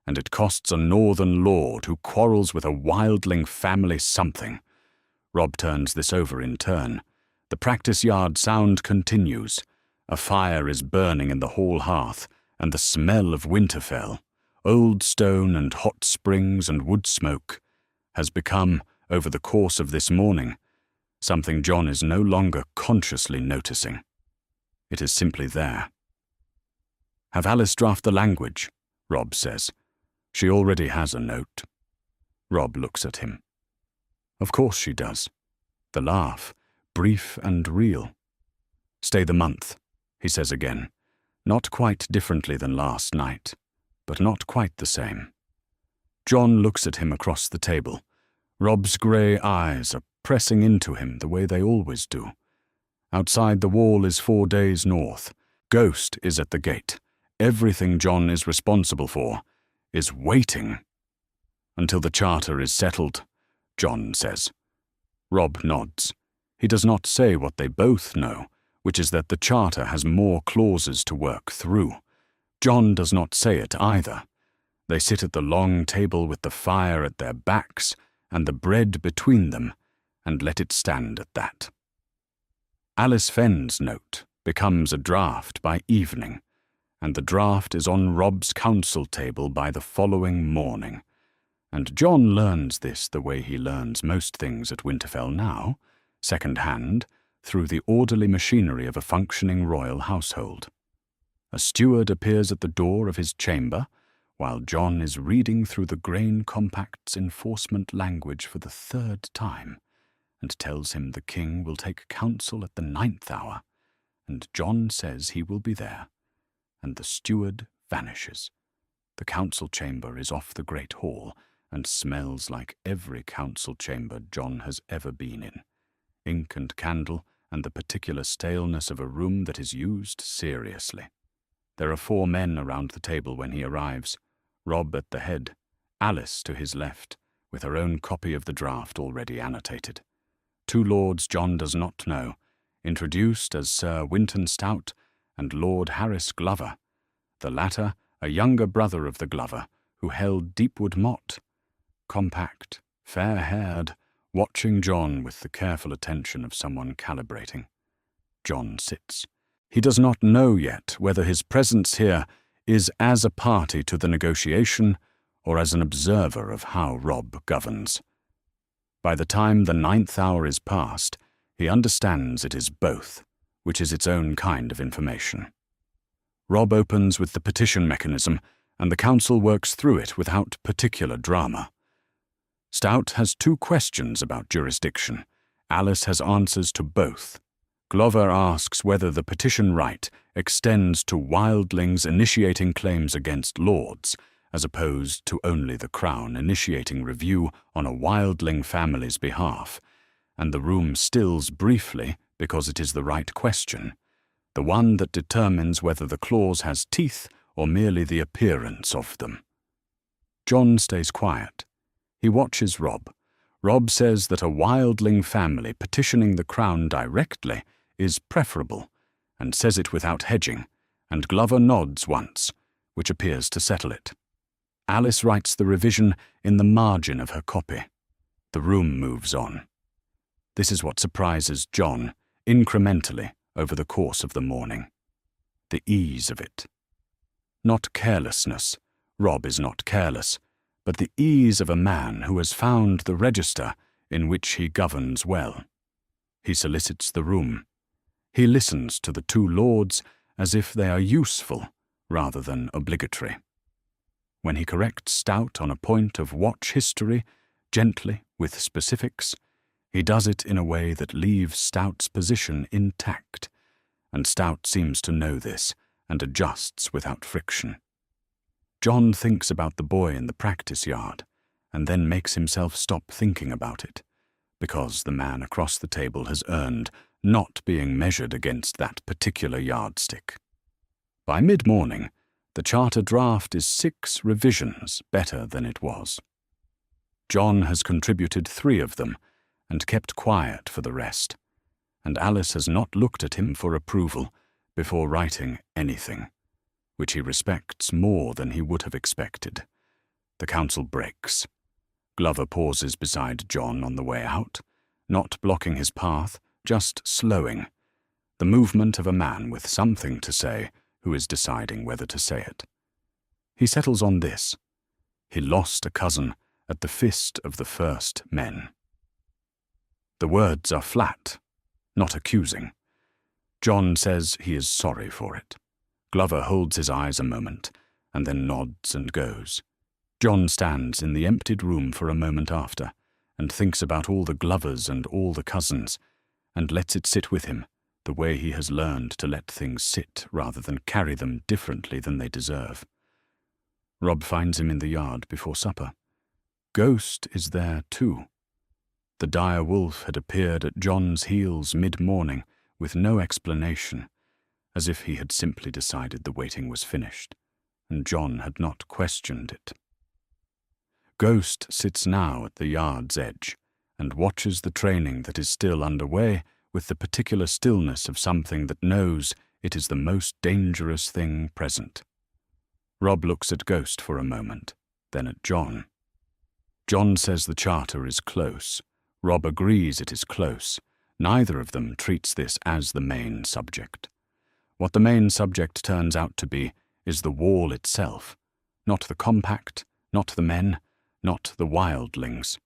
and it costs a northern lord who quarrels with a wildling family something. Robb turns this over in turn. The practice yard sound continues. A fire is burning in the hall hearth, and the smell of Winterfell, old stone and hot springs and wood smoke, has become, over the course of this morning, something Jon is no longer consciously noticing. It is simply there. Have Alice draft the language, Robb says. She already has a note. Robb looks at him. Of course she does. The laugh, brief and real. Stay the month, he says again, not quite differently than last night, but not quite the same. Jon looks at him across the table. Robb's grey eyes are pressing into him the way they always do. Outside the wall is 4 days north. Ghost is at the gate. Everything Jon is responsible for is waiting. Until the charter is settled, Jon says. Robb nods. He does not say what they both know, which is that the charter has more clauses to work through. Jon does not say it either. They sit at the long table with the fire at their backs and the bread between them, and let it stand at that. Alice Fenn's note becomes a draft by evening, and the draft is on Robb's council table by the following morning. And Jon learns this the way he learns most things at Winterfell now, second-hand, through the orderly machinery of a functioning royal household. A steward appears at the door of his chamber, while Jon is reading through the Grain Compact's enforcement language for the 3rd time, and tells him the king will take counsel at the 9th hour, and Jon says he will be there, and the steward vanishes. The council chamber is off the great hall, and smells like every council chamber Jon has ever been in. Ink and candle, and the particular staleness of a room that is used seriously. There are 4 men around the table when he arrives, Robb at the head, Alice to his left, with her own copy of the draft already annotated. 2 lords Jon does not know, introduced as Sir Winton Stout and Lord Harris Glover, the latter a younger brother of the Glover, who held Deepwood Motte, compact, fair-haired, watching Jon with the careful attention of someone calibrating. Jon sits. He does not know yet whether his presence here is as a party to the negotiation or as an observer of how Robb governs. By the time the 9th hour is past, he understands it is both, which is its own kind of information. Robb opens with the petition mechanism, and the council works through it without particular drama. Stout has 2 questions about jurisdiction. Alice has answers to both. Glover asks whether the petition right extends to wildlings initiating claims against lords, as opposed to only the crown initiating review on a wildling family's behalf, and the room stills briefly because it is the right question, the one that determines whether the clause has teeth or merely the appearance of them. Jon stays quiet. He watches Robb. Robb says that a wildling family petitioning the crown directly is preferable, and says it without hedging, and Glover nods once, which appears to settle it. Alice writes the revision in the margin of her copy. The room moves on. This is what surprises Jon, incrementally, over the course of the morning. The ease of it. Not carelessness. Robb is not careless, but the ease of a man who has found the register in which he governs well. He solicits the room. He listens to the 2 lords as if they are useful rather than obligatory. When he corrects Stout on a point of watch history, gently, with specifics, he does it in a way that leaves Stout's position intact, and Stout seems to know this and adjusts without friction. Jon thinks about the boy in the practice yard, and then makes himself stop thinking about it, because the man across the table has earned not being measured against that particular yardstick. By mid-morning, the charter draft is 6 revisions better than it was. Jon has contributed 3 of them, and kept quiet for the rest, and Alice has not looked at him for approval before writing anything, which he respects more than he would have expected. The council breaks. Glover pauses beside Jon on the way out, not blocking his path, just slowing, the movement of a man with something to say who is deciding whether to say it. He settles on this. He lost a cousin at the fist of the first men. The words are flat, not accusing. Jon says he is sorry for it. Glover holds his eyes a moment, and then nods and goes. Jon stands in the emptied room for a moment after, and thinks about all the Glovers and all the cousins, and lets it sit with him, the way he has learned to let things sit rather than carry them differently than they deserve. Robb finds him in the yard before supper. Ghost is there too. The dire wolf had appeared at Jon's heels mid-morning with no explanation, as if he had simply decided the waiting was finished, and Jon had not questioned it. Ghost sits now at the yard's edge, and watches the training that is still underway with the particular stillness of something that knows it is the most dangerous thing present. Robb looks at Ghost for a moment, then at Jon. Jon says the charter is close. Robb agrees it is close. Neither of them treats this as the main subject. What the main subject turns out to be is the wall itself, not the compact, not the men, not the wildlings,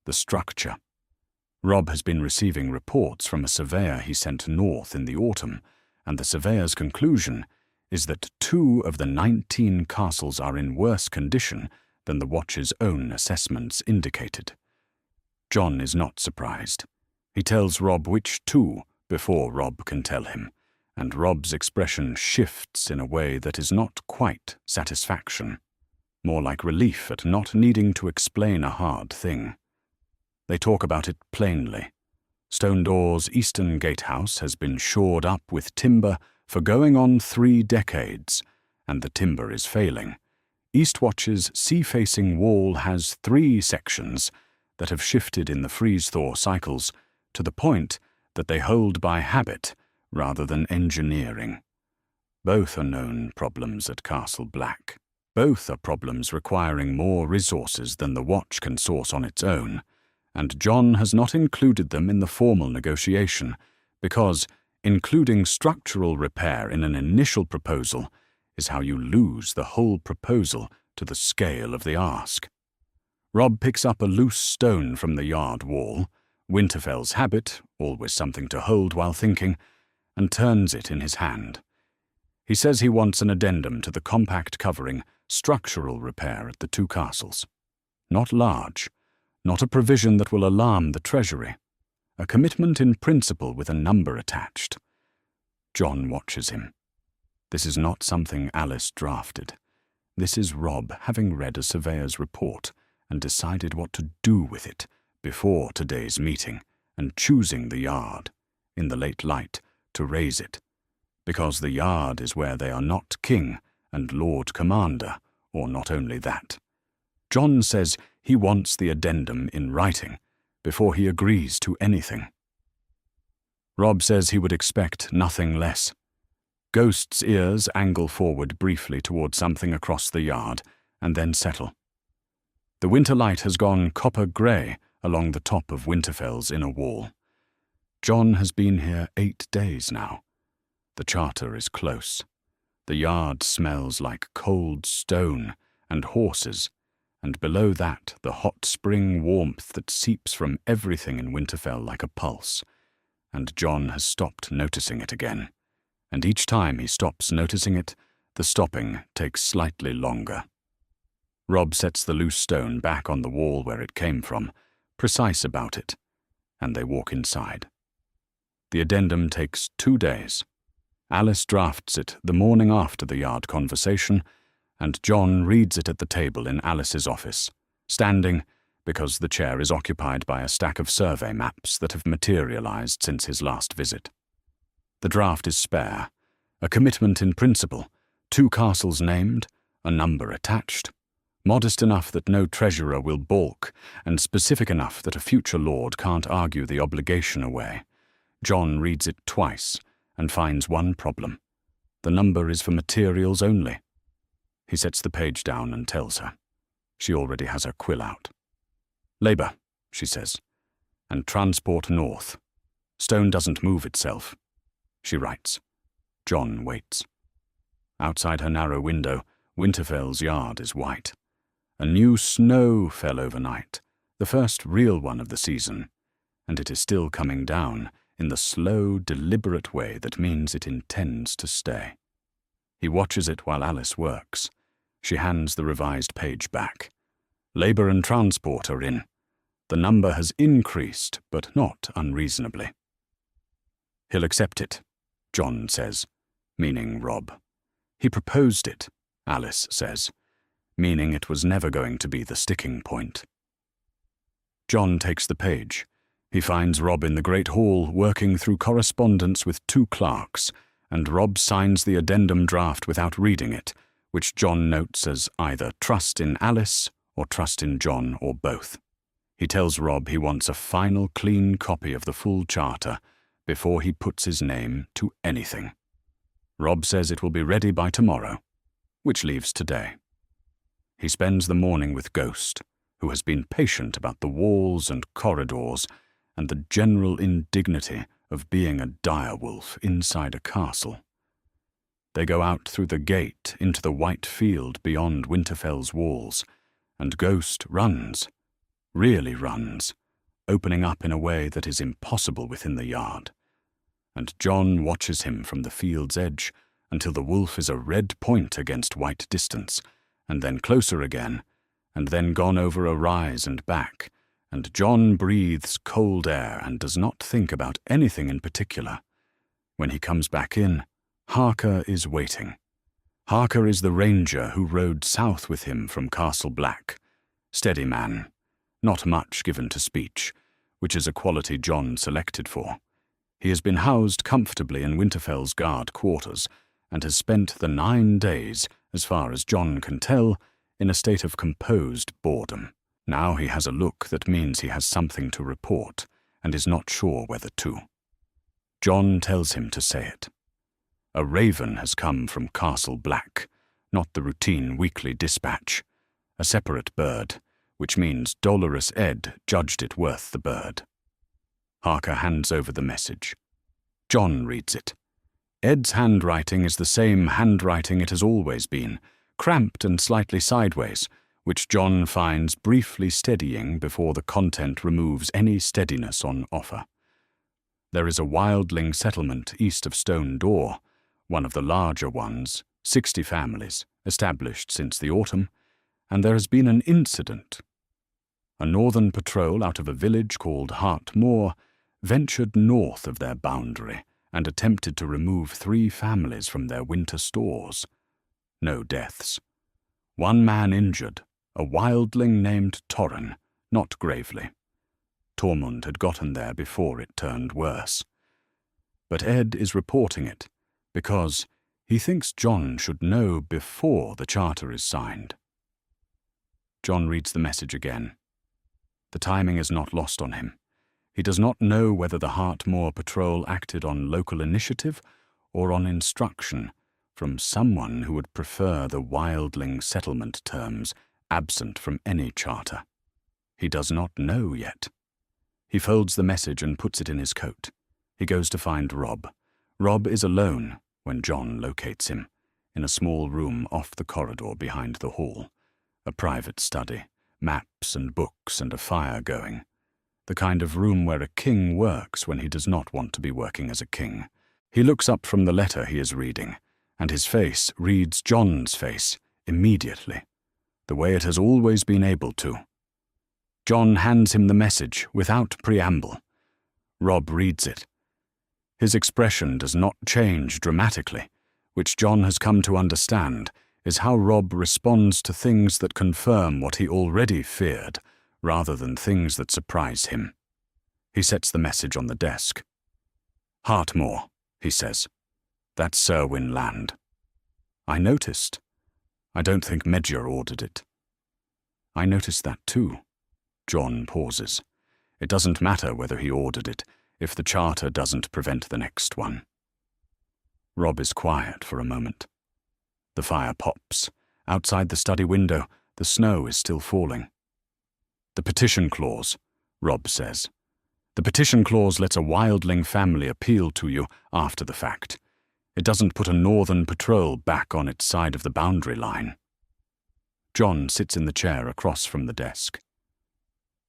the structure. Robb has been receiving reports from a surveyor he sent north in the autumn, and the surveyor's conclusion is that 2 of the 19 castles are in worse condition than the Watch's own assessments indicated. Jon is not surprised. He tells Robb which 2 before Robb can tell him, and Robb's expression shifts in a way that is not quite satisfaction, more like relief at not needing to explain a hard thing. They talk about it plainly. Stone Door's eastern gatehouse has been shored up with timber for going on 3 decades, and the timber is failing. Eastwatch's sea-facing wall has 3 sections that have shifted in the freeze-thaw cycles to the point that they hold by habit rather than engineering. Both are known problems at Castle Black. Both are problems requiring more resources than the Watch can source on its own, and Jon has not included them in the formal negotiation because including structural repair in an initial proposal is how you lose the whole proposal to the scale of the ask. Robb picks up a loose stone from the yard wall, Winterfell's habit, always something to hold while thinking, and turns it in his hand. He says he wants an addendum to the compact covering structural repair at the 2 castles. Not large, not a provision that will alarm the Treasury. A commitment in principle with a number attached. Jon watches him. This is not something Alice drafted. This is Robb having read a surveyor's report and decided what to do with it before today's meeting and choosing the yard, in the late light, to raise it. Because the yard is where they are not king and Lord Commander, or not only that. Jon says he wants the addendum in writing before he agrees to anything. Robb says he would expect nothing less. Ghost's ears angle forward briefly toward something across the yard and then settle. The winter light has gone copper-grey along the top of Winterfell's inner wall. Jon has been here 8 days now. The charter is close. The yard smells like cold stone and horses, and below that the hot spring warmth that seeps from everything in Winterfell like a pulse. And Jon has stopped noticing it again. And each time he stops noticing it, the stopping takes slightly longer. Robb sets the loose stone back on the wall where it came from, precise about it, and they walk inside. The addendum takes 2 days. Alice drafts it the morning after the yard conversation, and Jon reads it at the table in Alice's office, standing because the chair is occupied by a stack of survey maps that have materialized since his last visit. The draft is spare, a commitment in principle, 2 castles named, a number attached, modest enough that no treasurer will balk, and specific enough that a future lord can't argue the obligation away. Jon reads it twice and finds one problem. The number is for materials only. He sets the page down and tells her. She already has her quill out. Labor, she says, and transport north. Stone doesn't move itself. She writes. Jon waits. Outside her narrow window, Winterfell's yard is white. A new snow fell overnight, the first real one of the season, and it is still coming down in the slow, deliberate way that means it intends to stay. He watches it while Alice works. She hands the revised page back. Labor and transport are in. The number has increased, but not unreasonably. He'll accept it, Jon says, meaning Robb. He proposed it, Alice says, meaning it was never going to be the sticking point. Jon takes the page. He finds Robb in the Great Hall working through correspondence with 2 clerks, and Robb signs the addendum draft without reading it, which Jon notes as either trust in Alice or trust in Jon or both. He tells Robb he wants a final clean copy of the full charter before he puts his name to anything. Robb says it will be ready by tomorrow, which leaves today. He spends the morning with Ghost, who has been patient about the walls and corridors and the general indignity of being a direwolf inside a castle. They go out through the gate into the white field beyond Winterfell's walls, and Ghost runs, really runs, opening up in a way that is impossible within the yard. And Jon watches him from the field's edge until the wolf is a red point against white distance, and then closer again, and then gone over a rise and back, and Jon breathes cold air and does not think about anything in particular. When he comes back in, Harker is waiting. Harker is the ranger who rode south with him from Castle Black. Steady man, not much given to speech, which is a quality Jon selected for. He has been housed comfortably in Winterfell's guard quarters and has spent the 9 days, as far as Jon can tell, in a state of composed boredom. Now he has a look that means he has something to report and is not sure whether to. Jon tells him to say it. A raven has come from Castle Black, not the routine weekly dispatch. A separate bird, which means Dolorous Ed judged it worth the bird. Harker hands over the message. Jon reads it. Ed's handwriting is the same handwriting it has always been, cramped and slightly sideways, which Jon finds briefly steadying before the content removes any steadiness on offer. There is a wildling settlement east of Stone Door, one of the larger ones, 60 families, established since the autumn, and there has been an incident. A northern patrol out of a village called Hart Moor ventured north of their boundary and attempted to remove 3 families from their winter stores. No deaths. 1 man injured, a wildling named Torren, not gravely. Tormund had gotten there before it turned worse. But Ed is reporting it because he thinks Jon should know before the charter is signed. Jon reads the message again. The timing is not lost on him. He does not know whether the Hart Moor patrol acted on local initiative or on instruction from someone who would prefer the wildling settlement terms absent from any charter. He does not know yet. He folds the message and puts it in his coat. He goes to find Robb. Robb is alone when Jon locates him, in a small room off the corridor behind the hall. A private study, maps and books and a fire going. The kind of room where a king works when he does not want to be working as a king. He looks up from the letter he is reading, and his face reads Jon's face immediately, the way it has always been able to. Jon hands him the message without preamble. Robb reads it. His expression does not change dramatically, which Jon has come to understand is how Robb responds to things that confirm what he already feared, rather than things that surprise him. He sets the message on the desk. Hart Moor, he says. That's Cerwyn land. I noticed. I don't think Medjur ordered it. I noticed that too. Jon pauses. It doesn't matter whether he ordered it, if the charter doesn't prevent the next one. Robb is quiet for a moment. The fire pops. Outside the study window, the snow is still falling. The petition clause, Robb says. The petition clause lets a wildling family appeal to you after the fact. It doesn't put a northern patrol back on its side of the boundary line. Jon sits in the chair across from the desk.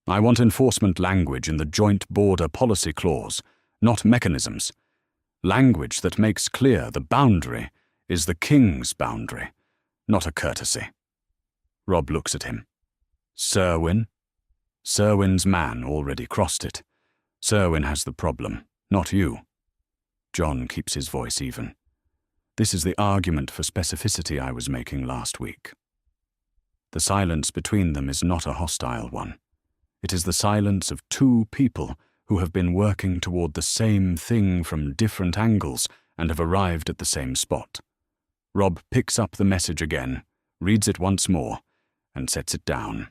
I want enforcement language in the Joint Border Policy Clause, not mechanisms. Language that makes clear the boundary is the king's boundary, not a courtesy. Robb looks at him. Cerwyn? Cerwyn's man already crossed it. Cerwyn has the problem, not you. Jon keeps his voice even. This is the argument for specificity I was making last week. The silence between them is not a hostile one. It is the silence of 2 people who have been working toward the same thing from different angles and have arrived at the same spot. Robb picks up the message again, reads it once more, and sets it down.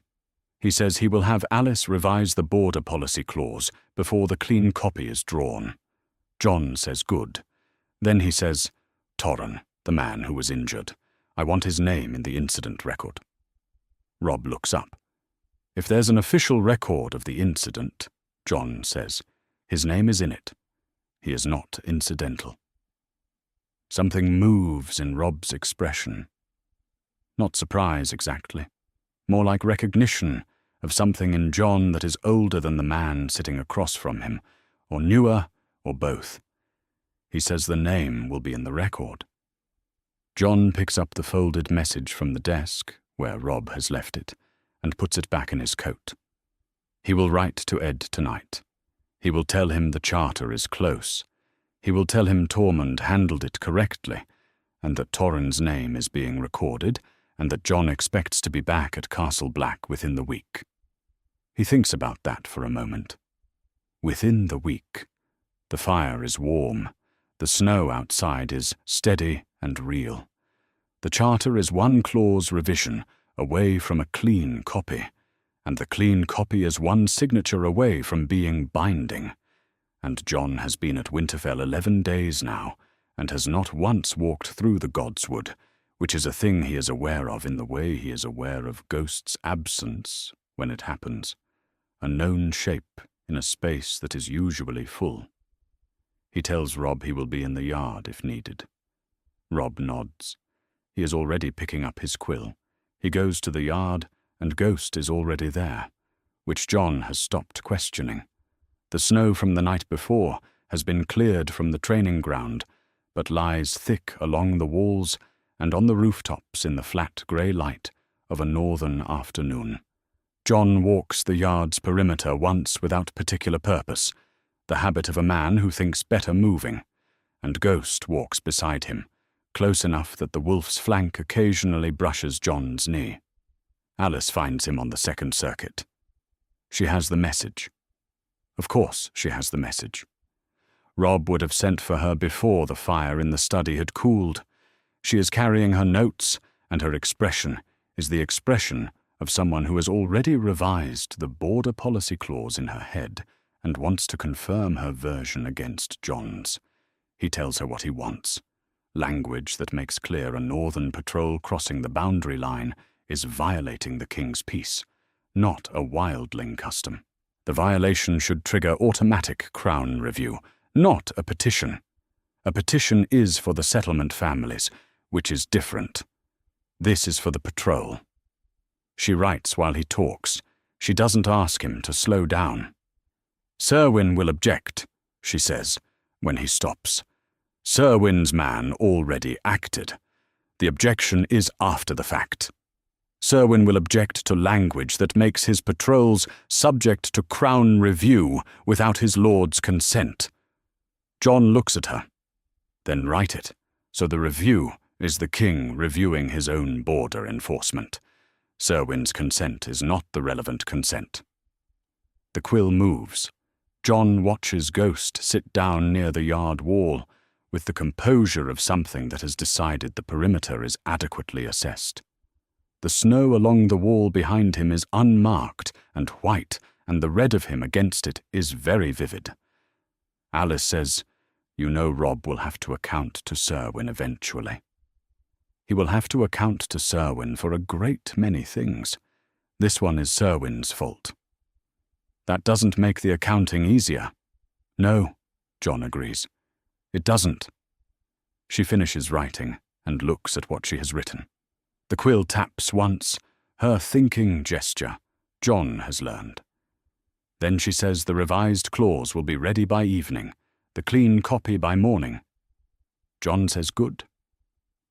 He says he will have Alice revise the border policy clause before the clean copy is drawn. Jon says good. Then he says, Torrhen, the man who was injured. I want his name in the incident record. Robb looks up. If there's an official record of the incident, Jon says, his name is in it. He is not incidental. Something moves in Robb's expression. Not surprise exactly, more like recognition of something in Jon that is older than the man sitting across from him, or newer, or both. He says the name will be in the record. Jon picks up the folded message from the desk, where Robb has left it, and puts it back in his coat. He will write to Ed tonight. He will tell him the charter is close. He will tell him Tormund handled it correctly, and that Torrhen's name is being recorded, and that Jon expects to be back at Castle Black within the week. He thinks about that for a moment. Within the week. The fire is warm. The snow outside is steady and real. The charter is one clause revision away from a clean copy, and the clean copy is one signature away from being binding. And Jon has been at Winterfell 11 days now, and has not once walked through the Godswood, which is a thing he is aware of in the way he is aware of Ghost's absence when it happens, a known shape in a space that is usually full. He tells Robb he will be in the yard if needed. Robb nods. He is already picking up his quill. He goes to the yard, and Ghost is already there, which Jon has stopped questioning. The snow from the night before has been cleared from the training ground, but lies thick along the walls and on the rooftops in the flat grey light of a northern afternoon. Jon walks the yard's perimeter once without particular purpose, the habit of a man who thinks better moving, and Ghost walks beside him, close enough that the wolf's flank occasionally brushes Jon's knee. Alice finds him on the second circuit. She has the message. Of course she has the message. Robb would have sent for her before the fire in the study had cooled. She is carrying her notes, and her expression is the expression of someone who has already revised the border policy clause in her head and wants to confirm her version against Jon's. He tells her what he wants. Language that makes clear a northern patrol crossing the boundary line is violating the king's peace, not a wildling custom. The violation should trigger automatic crown review, not a petition. A petition is for the settlement families, which is different. This is for the patrol. She writes while he talks. She doesn't ask him to slow down. Serwyn will object, she says, when he stops. Serwyn's man already acted. The objection is after the fact. Serwyn will object to language that makes his patrols subject to crown review without his lord's consent. Jon looks at her. Then write it, so the review is the king reviewing his own border enforcement. Serwyn's consent is not the relevant consent. The quill moves. Jon watches Ghost sit down near the yard wall, with the composure of something that has decided the perimeter is adequately assessed. The snow along the wall behind him is unmarked and white, and the red of him against it is very vivid. Alice says, "You know Robb will have to account to Serwyn eventually. He will have to account to Serwyn for a great many things. This one is Serwyn's fault." That doesn't make the accounting easier. No, Jon agrees. It doesn't. She finishes writing and looks at what she has written. The quill taps once, her thinking gesture, Jon has learned. Then she says the revised clause will be ready by evening, the clean copy by morning. Jon says good.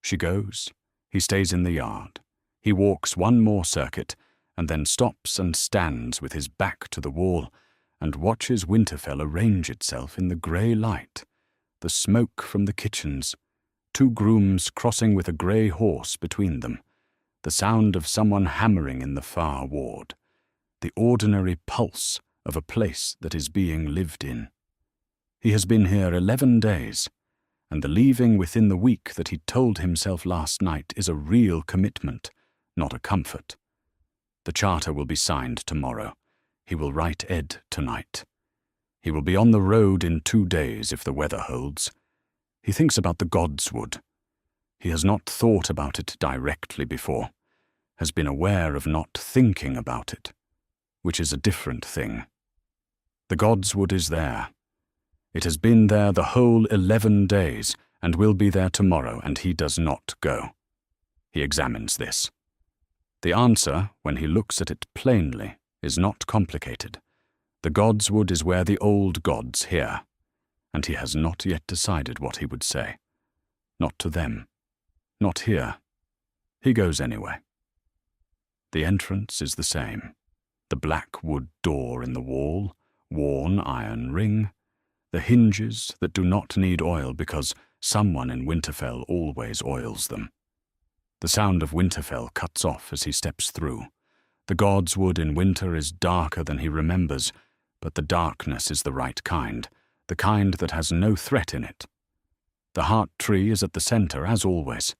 She goes. He stays in the yard. He walks one more circuit, and then stops and stands with his back to the wall and watches Winterfell arrange itself in the grey light, the smoke from the kitchens, two grooms crossing with a grey horse between them, the sound of someone hammering in the far ward, the ordinary pulse of a place that is being lived in. He has been here 11 days, and the leaving within the week that he told himself last night is a real commitment, not a comfort. The charter will be signed tomorrow. He will write Ed tonight. He will be on the road in 2 days if the weather holds. He thinks about the Godswood. He has not thought about it directly before, has been aware of not thinking about it, which is a different thing. The Godswood is there. It has been there the whole 11 days and will be there tomorrow, and he does not go. He examines this. The answer, when he looks at it plainly, is not complicated. The Godswood is where the old gods hear, and he has not yet decided what he would say. Not to them. Not here. He goes anyway. The entrance is the same. The black wood door in the wall, worn iron ring, the hinges that do not need oil because someone in Winterfell always oils them. The sound of Winterfell cuts off as he steps through. The Godswood in winter is darker than he remembers, but the darkness is the right kind, the kind that has no threat in it. The heart tree is at the center, as always.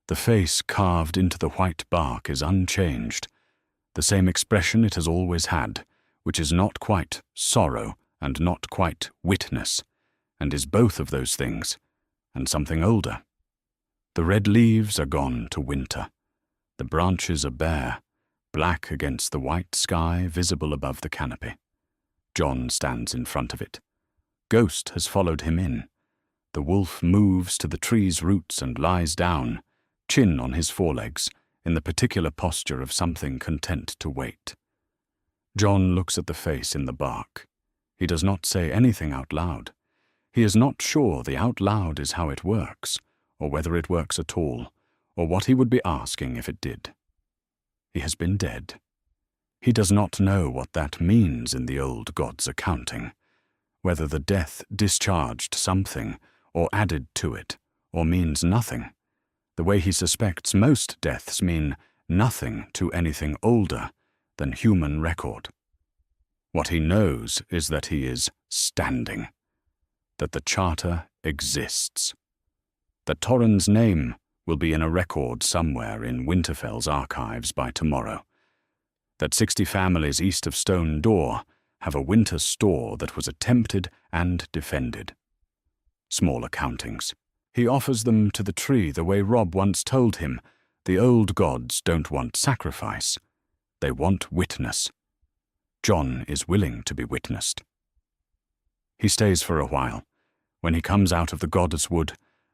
The face carved into the white bark is unchanged, the same expression it has always had, which is not quite sorrow and not quite witness, and is both of those things, and something older. The red leaves are gone to winter. The branches are bare, black against the white sky visible above the canopy. Jon stands in front of it. Ghost has followed him in. The wolf moves to the tree's roots and lies down, chin on his forelegs, in the particular posture of something content to wait. Jon looks at the face in the bark. He does not say anything out loud. He is not sure the out loud is how it works, or whether it works at all, or what he would be asking if it did. He has been dead. He does not know what that means in the old god's accounting, whether the death discharged something, or added to it, or means nothing, the way he suspects most deaths mean nothing to anything older than human record. What he knows is that he is standing, that the charter exists, that Torrhen's name will be in a record somewhere in Winterfell's archives by tomorrow, that 60 families east of Stone Door have a winter store that was attempted and defended. Small accountings. He offers them to the tree the way Robb once told him. The old gods don't want sacrifice. They want witness. Jon is willing to be witnessed. He stays for a while. When he comes out of the Goddesswood,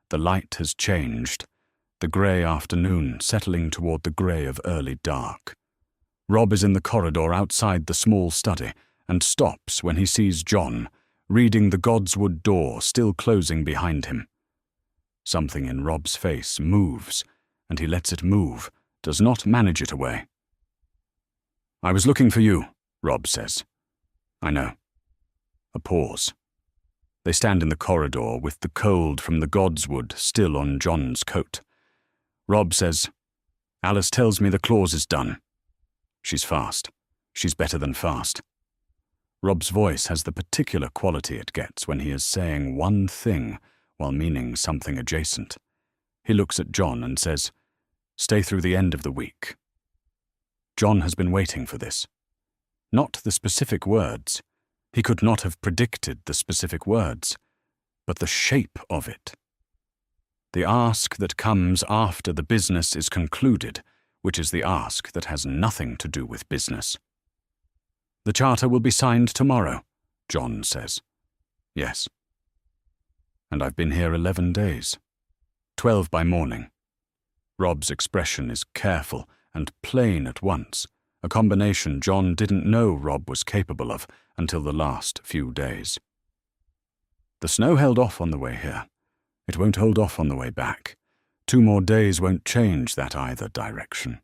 the light has changed, the grey afternoon settling toward the grey of early dark. Robb is in the corridor outside the small study and stops when he sees Jon, reading the Godswood door still closing behind him. Something in Robb's face moves, and he lets it move, does not manage it away. "I was looking for you," Robb says. "I know." A pause. They stand in the corridor with the cold from the Godswood still on Jon's coat. Robb says, "Alice tells me the clause is done." She's fast. She's better than fast. Robb's voice has the particular quality it gets when he is saying one thing while meaning something adjacent. He looks at Jon and says, "Stay through the end of the week." Jon has been waiting for this. Not the specific words. He could not have predicted the specific words, but the shape of it. The ask that comes after the business is concluded, which is the ask that has nothing to do with business. "The charter will be signed tomorrow," Jon says. "Yes." "And I've been here 11 days. 12 by morning." Robb's expression is careful and plain at once, a combination Jon didn't know Robb was capable of until the last few days. "The snow held off on the way here. It won't hold off on the way back. 2 more days won't change that either direction."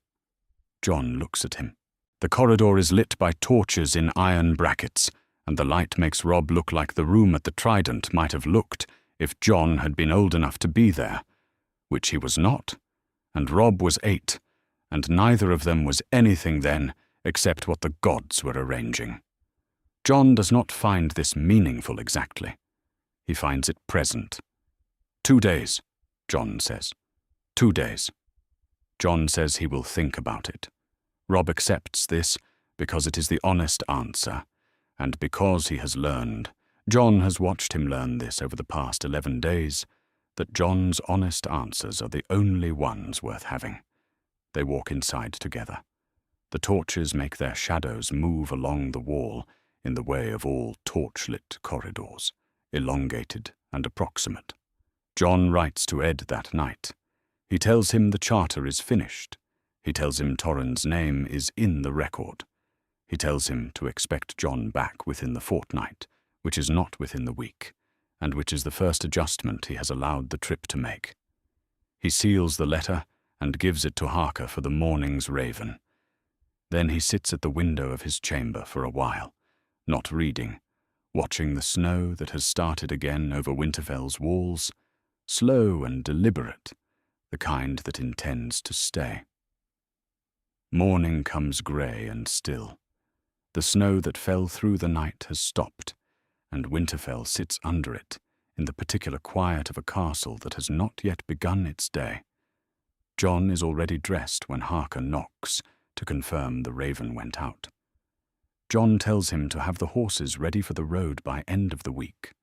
Jon looks at him. The corridor is lit by torches in iron brackets, and the light makes Robb look like the room at the Trident might have looked if Jon had been old enough to be there, which he was not, and Robb was 8, and neither of them was anything then except what the gods were arranging. Jon does not find this meaningful exactly. He finds it present. 2 days, Jon says. 2 days. Jon says he will think about it. Rob accepts this because it is the honest answer, and because he has learned, Jon has watched him learn this over the past 11 days, that Jon's honest answers are the only ones worth having. They walk inside together. The torches make their shadows move along the wall in the way of all torchlit corridors, elongated and approximate. Jon writes to Ed that night. He tells him the charter is finished. He tells him Torrhen's name is in the record. He tells him to expect Jon back within the fortnight, which is not within the week, and which is the first adjustment he has allowed the trip to make. He seals the letter and gives it to Harker for the morning's raven. Then he sits at the window of his chamber for a while, not reading, watching the snow that has started again over Winterfell's walls, slow and deliberate, the kind that intends to stay. Morning comes grey and still. The snow that fell through the night has stopped, and Winterfell sits under it, in the particular quiet of a castle that has not yet begun its day. Jon is already dressed when Harker knocks to confirm the raven went out. Jon tells him to have the horses ready for the road by end of the week.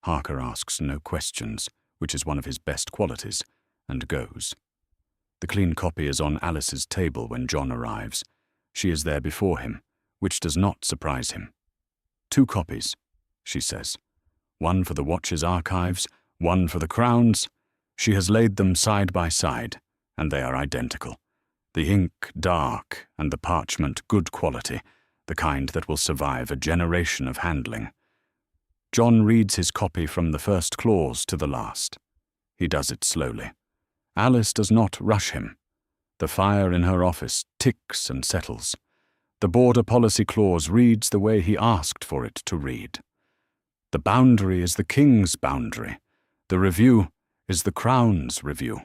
Harker asks no questions, which is one of his best qualities, and goes. The clean copy is on Alice's table when Jon arrives. She is there before him, which does not surprise him. 2 copies, she says. One for the Watch's archives, one for the Crown's. She has laid them side by side, and they are identical. The ink dark and the parchment good quality, the kind that will survive a generation of handling. Jon reads his copy from the first clause to the last. He does it slowly. Alice does not rush him. The fire in her office ticks and settles. The border policy clause reads the way he asked for it to read. The boundary is the king's boundary. The review is the crown's review.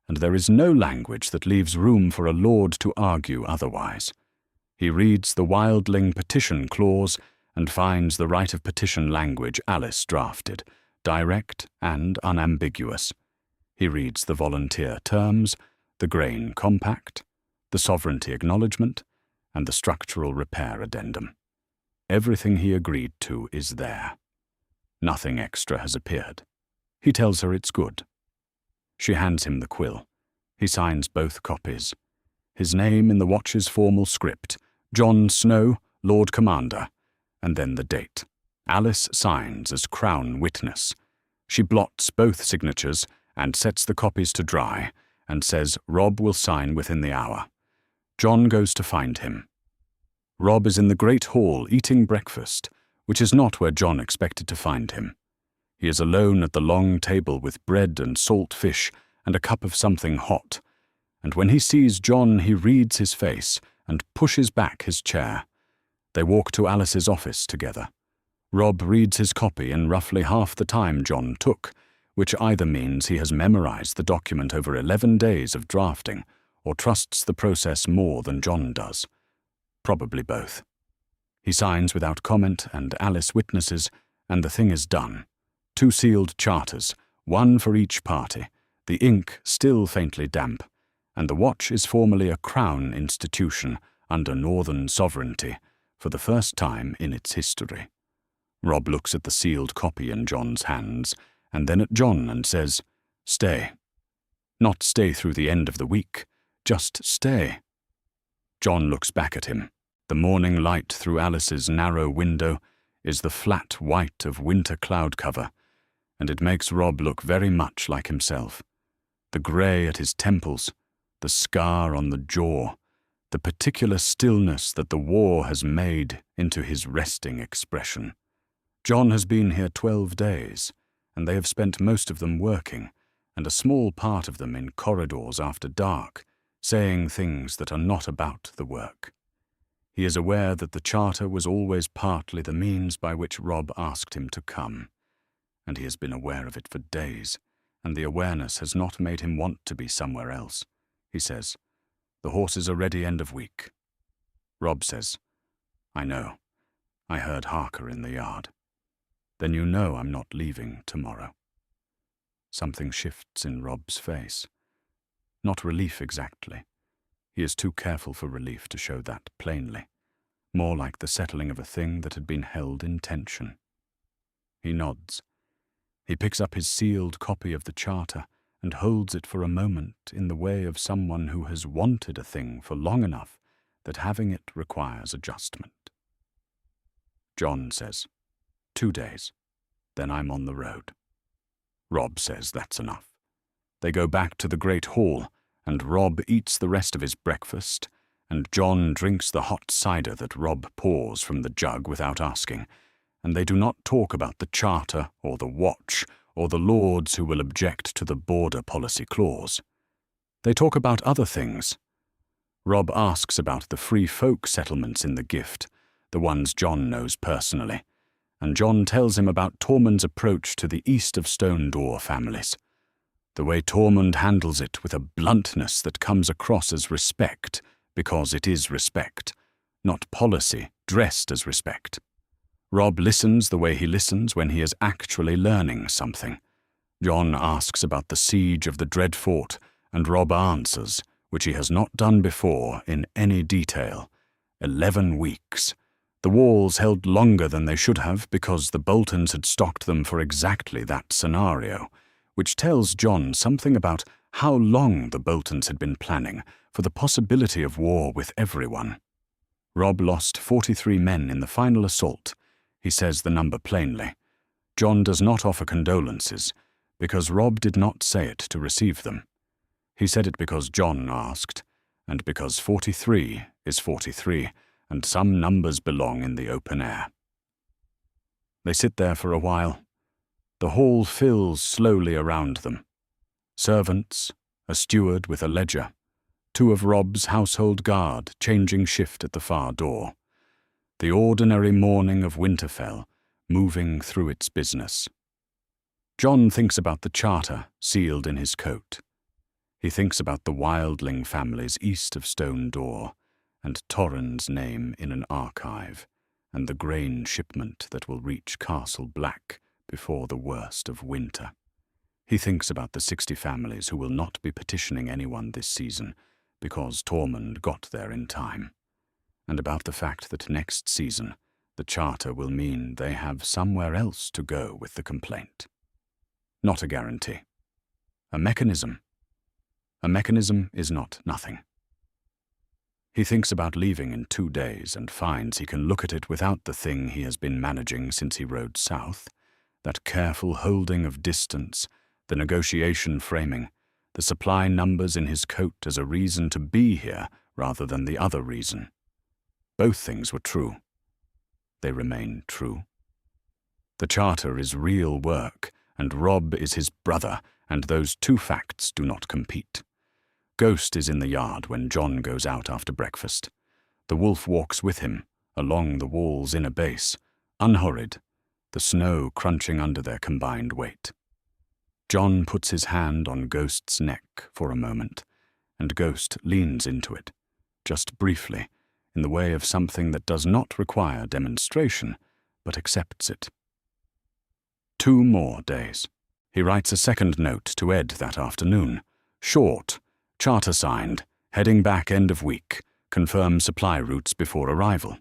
And there is no language that leaves room for a lord to argue otherwise. He reads the wildling petition clause and finds the right of petition language Alice drafted, direct and unambiguous. He reads the volunteer terms, the grain compact, the sovereignty acknowledgement, and the structural repair addendum. Everything he agreed to is there. Nothing extra has appeared. He tells her it's good. She hands him the quill. He signs both copies. His name in the Watch's formal script, Jon Snow, Lord Commander, and then the date. Alice signs as Crown Witness. She blots both signatures and sets the copies to dry and says Rob will sign within the hour. Jon goes to find him. Rob is in the great hall eating breakfast, which is not where Jon expected to find him. He is alone at the long table with bread and salt fish and a cup of something hot, and when he sees Jon he reads his face and pushes back his chair. They walk to Alice's office together. Rob reads his copy in roughly half the time Jon took, which either means he has memorized the document over 11 days of drafting or trusts the process more than Jon does. Probably both. He signs without comment and Alice witnesses, and the thing is done. 2 sealed charters, one for each party, the ink still faintly damp, and the Watch is formally a crown institution under Northern sovereignty for the first time in its history. Rob looks at the sealed copy in Jon's hands, and then at Jon and says, "Stay. Not stay through the end of the week, just stay." Jon looks back at him. The morning light through Alice's narrow window is the flat white of winter cloud cover, and it makes Rob look very much like himself. The grey at his temples, the scar on the jaw, the particular stillness that the war has made into his resting expression. Jon has been here 12 days, and they have spent most of them working, and a small part of them in corridors after dark, saying things that are not about the work. He is aware that the charter was always partly the means by which Rob asked him to come, and he has been aware of it for days, and the awareness has not made him want to be somewhere else. He says, "The horses are ready end of week." Rob says, "I know. I heard Harker in the yard." "Then you know I'm not leaving tomorrow." Something shifts in Rob's face. Not relief exactly. He is too careful for relief to show that plainly, more like the settling of a thing that had been held in tension. He nods. He picks up his sealed copy of the charter and holds it for a moment in the way of someone who has wanted a thing for long enough that having it requires adjustment. John says, 2 days, then I'm on the road. Robb says that's enough. They go back to the great hall, and Robb eats the rest of his breakfast, and John drinks the hot cider that Robb pours from the jug without asking, and they do not talk about the charter or the watch or the lords who will object to the border policy clause. They talk about other things. Robb asks about the free folk settlements in the Gift, the ones John knows personally, and John tells him about Tormund's approach to the East of Stone Door families. The way Tormund handles it with a bluntness that comes across as respect, because it is respect, not policy dressed as respect. Robb listens the way he listens when he is actually learning something. John asks about the siege of the Dread Fort, and Robb answers, which he has not done before in any detail. 11 weeks. The walls held longer than they should have because the Boltons had stocked them for exactly that scenario, which tells John something about how long the Boltons had been planning for the possibility of war with everyone. Robb lost 43 men in the final assault. He says the number plainly. John does not offer condolences, because Robb did not say it to receive them. He said it because John asked, and because 43 is 43, and some numbers belong in the open air. They sit there for a while. The hall fills slowly around them. Servants, a steward with a ledger, 2 of Robb's household guard changing shift at the far door. The ordinary morning of Winterfell, moving through its business. John thinks about the charter sealed in his coat. He thinks about the wildling families east of Stone Door, and Torrhen's name in an archive, and the grain shipment that will reach Castle Black before the worst of winter. He thinks about the 60 families who will not be petitioning anyone this season, because Tormund got there in time, and about the fact that next season the charter will mean they have somewhere else to go with the complaint. Not a guarantee. A mechanism. A mechanism is not nothing. He thinks about leaving in 2 days and finds he can look at it without the thing he has been managing since he rode south, that careful holding of distance, the negotiation framing, the supply numbers in his coat as a reason to be here rather than the other reason. Both things were true. They remain true. The charter is real work, and Robb is his brother, and those 2 facts do not compete. Ghost is in the yard when John goes out after breakfast. The wolf walks with him, along the wall's inner base, unhurried, the snow crunching under their combined weight. John puts his hand on Ghost's neck for a moment, and Ghost leans into it, just briefly, in the way of something that does not require demonstration, but accepts it. 2 more days. He writes a second note to Ed that afternoon. Short, charter signed, heading back end of week, confirm supply routes before arrival.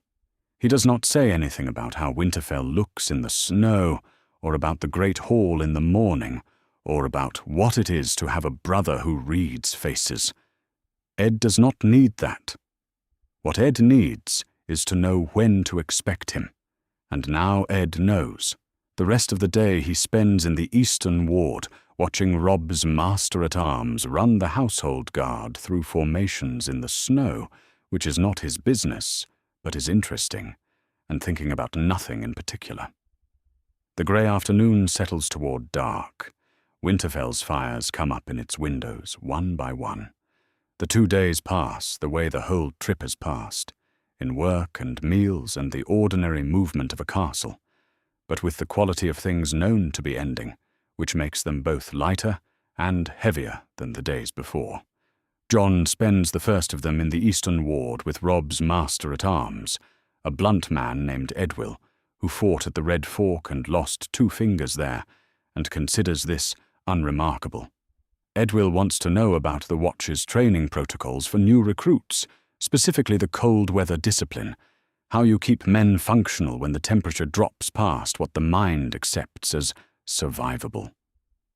He does not say anything about how Winterfell looks in the snow, or about the Great Hall in the morning, or about what it is to have a brother who reads faces. Ed does not need that. What Ed needs is to know when to expect him, and now Ed knows. The rest of the day he spends in the Eastern Ward, watching Robb's master-at-arms run the household guard through formations in the snow, which is not his business, but is interesting, and thinking about nothing in particular. The grey afternoon settles toward dark. Winterfell's fires come up in its windows, one by one. The 2 days pass the way the whole trip has passed, in work and meals and the ordinary movement of a castle, but with the quality of things known to be ending, which makes them both lighter and heavier than the days before. John spends the first of them in the Eastern Ward with Robb's master-at-arms, a blunt man named Edwyl, who fought at the Red Fork and lost 2 fingers there, and considers this unremarkable. Edwyl wants to know about the Watch's training protocols for new recruits, specifically the cold weather discipline, how you keep men functional when the temperature drops past what the mind accepts as survivable.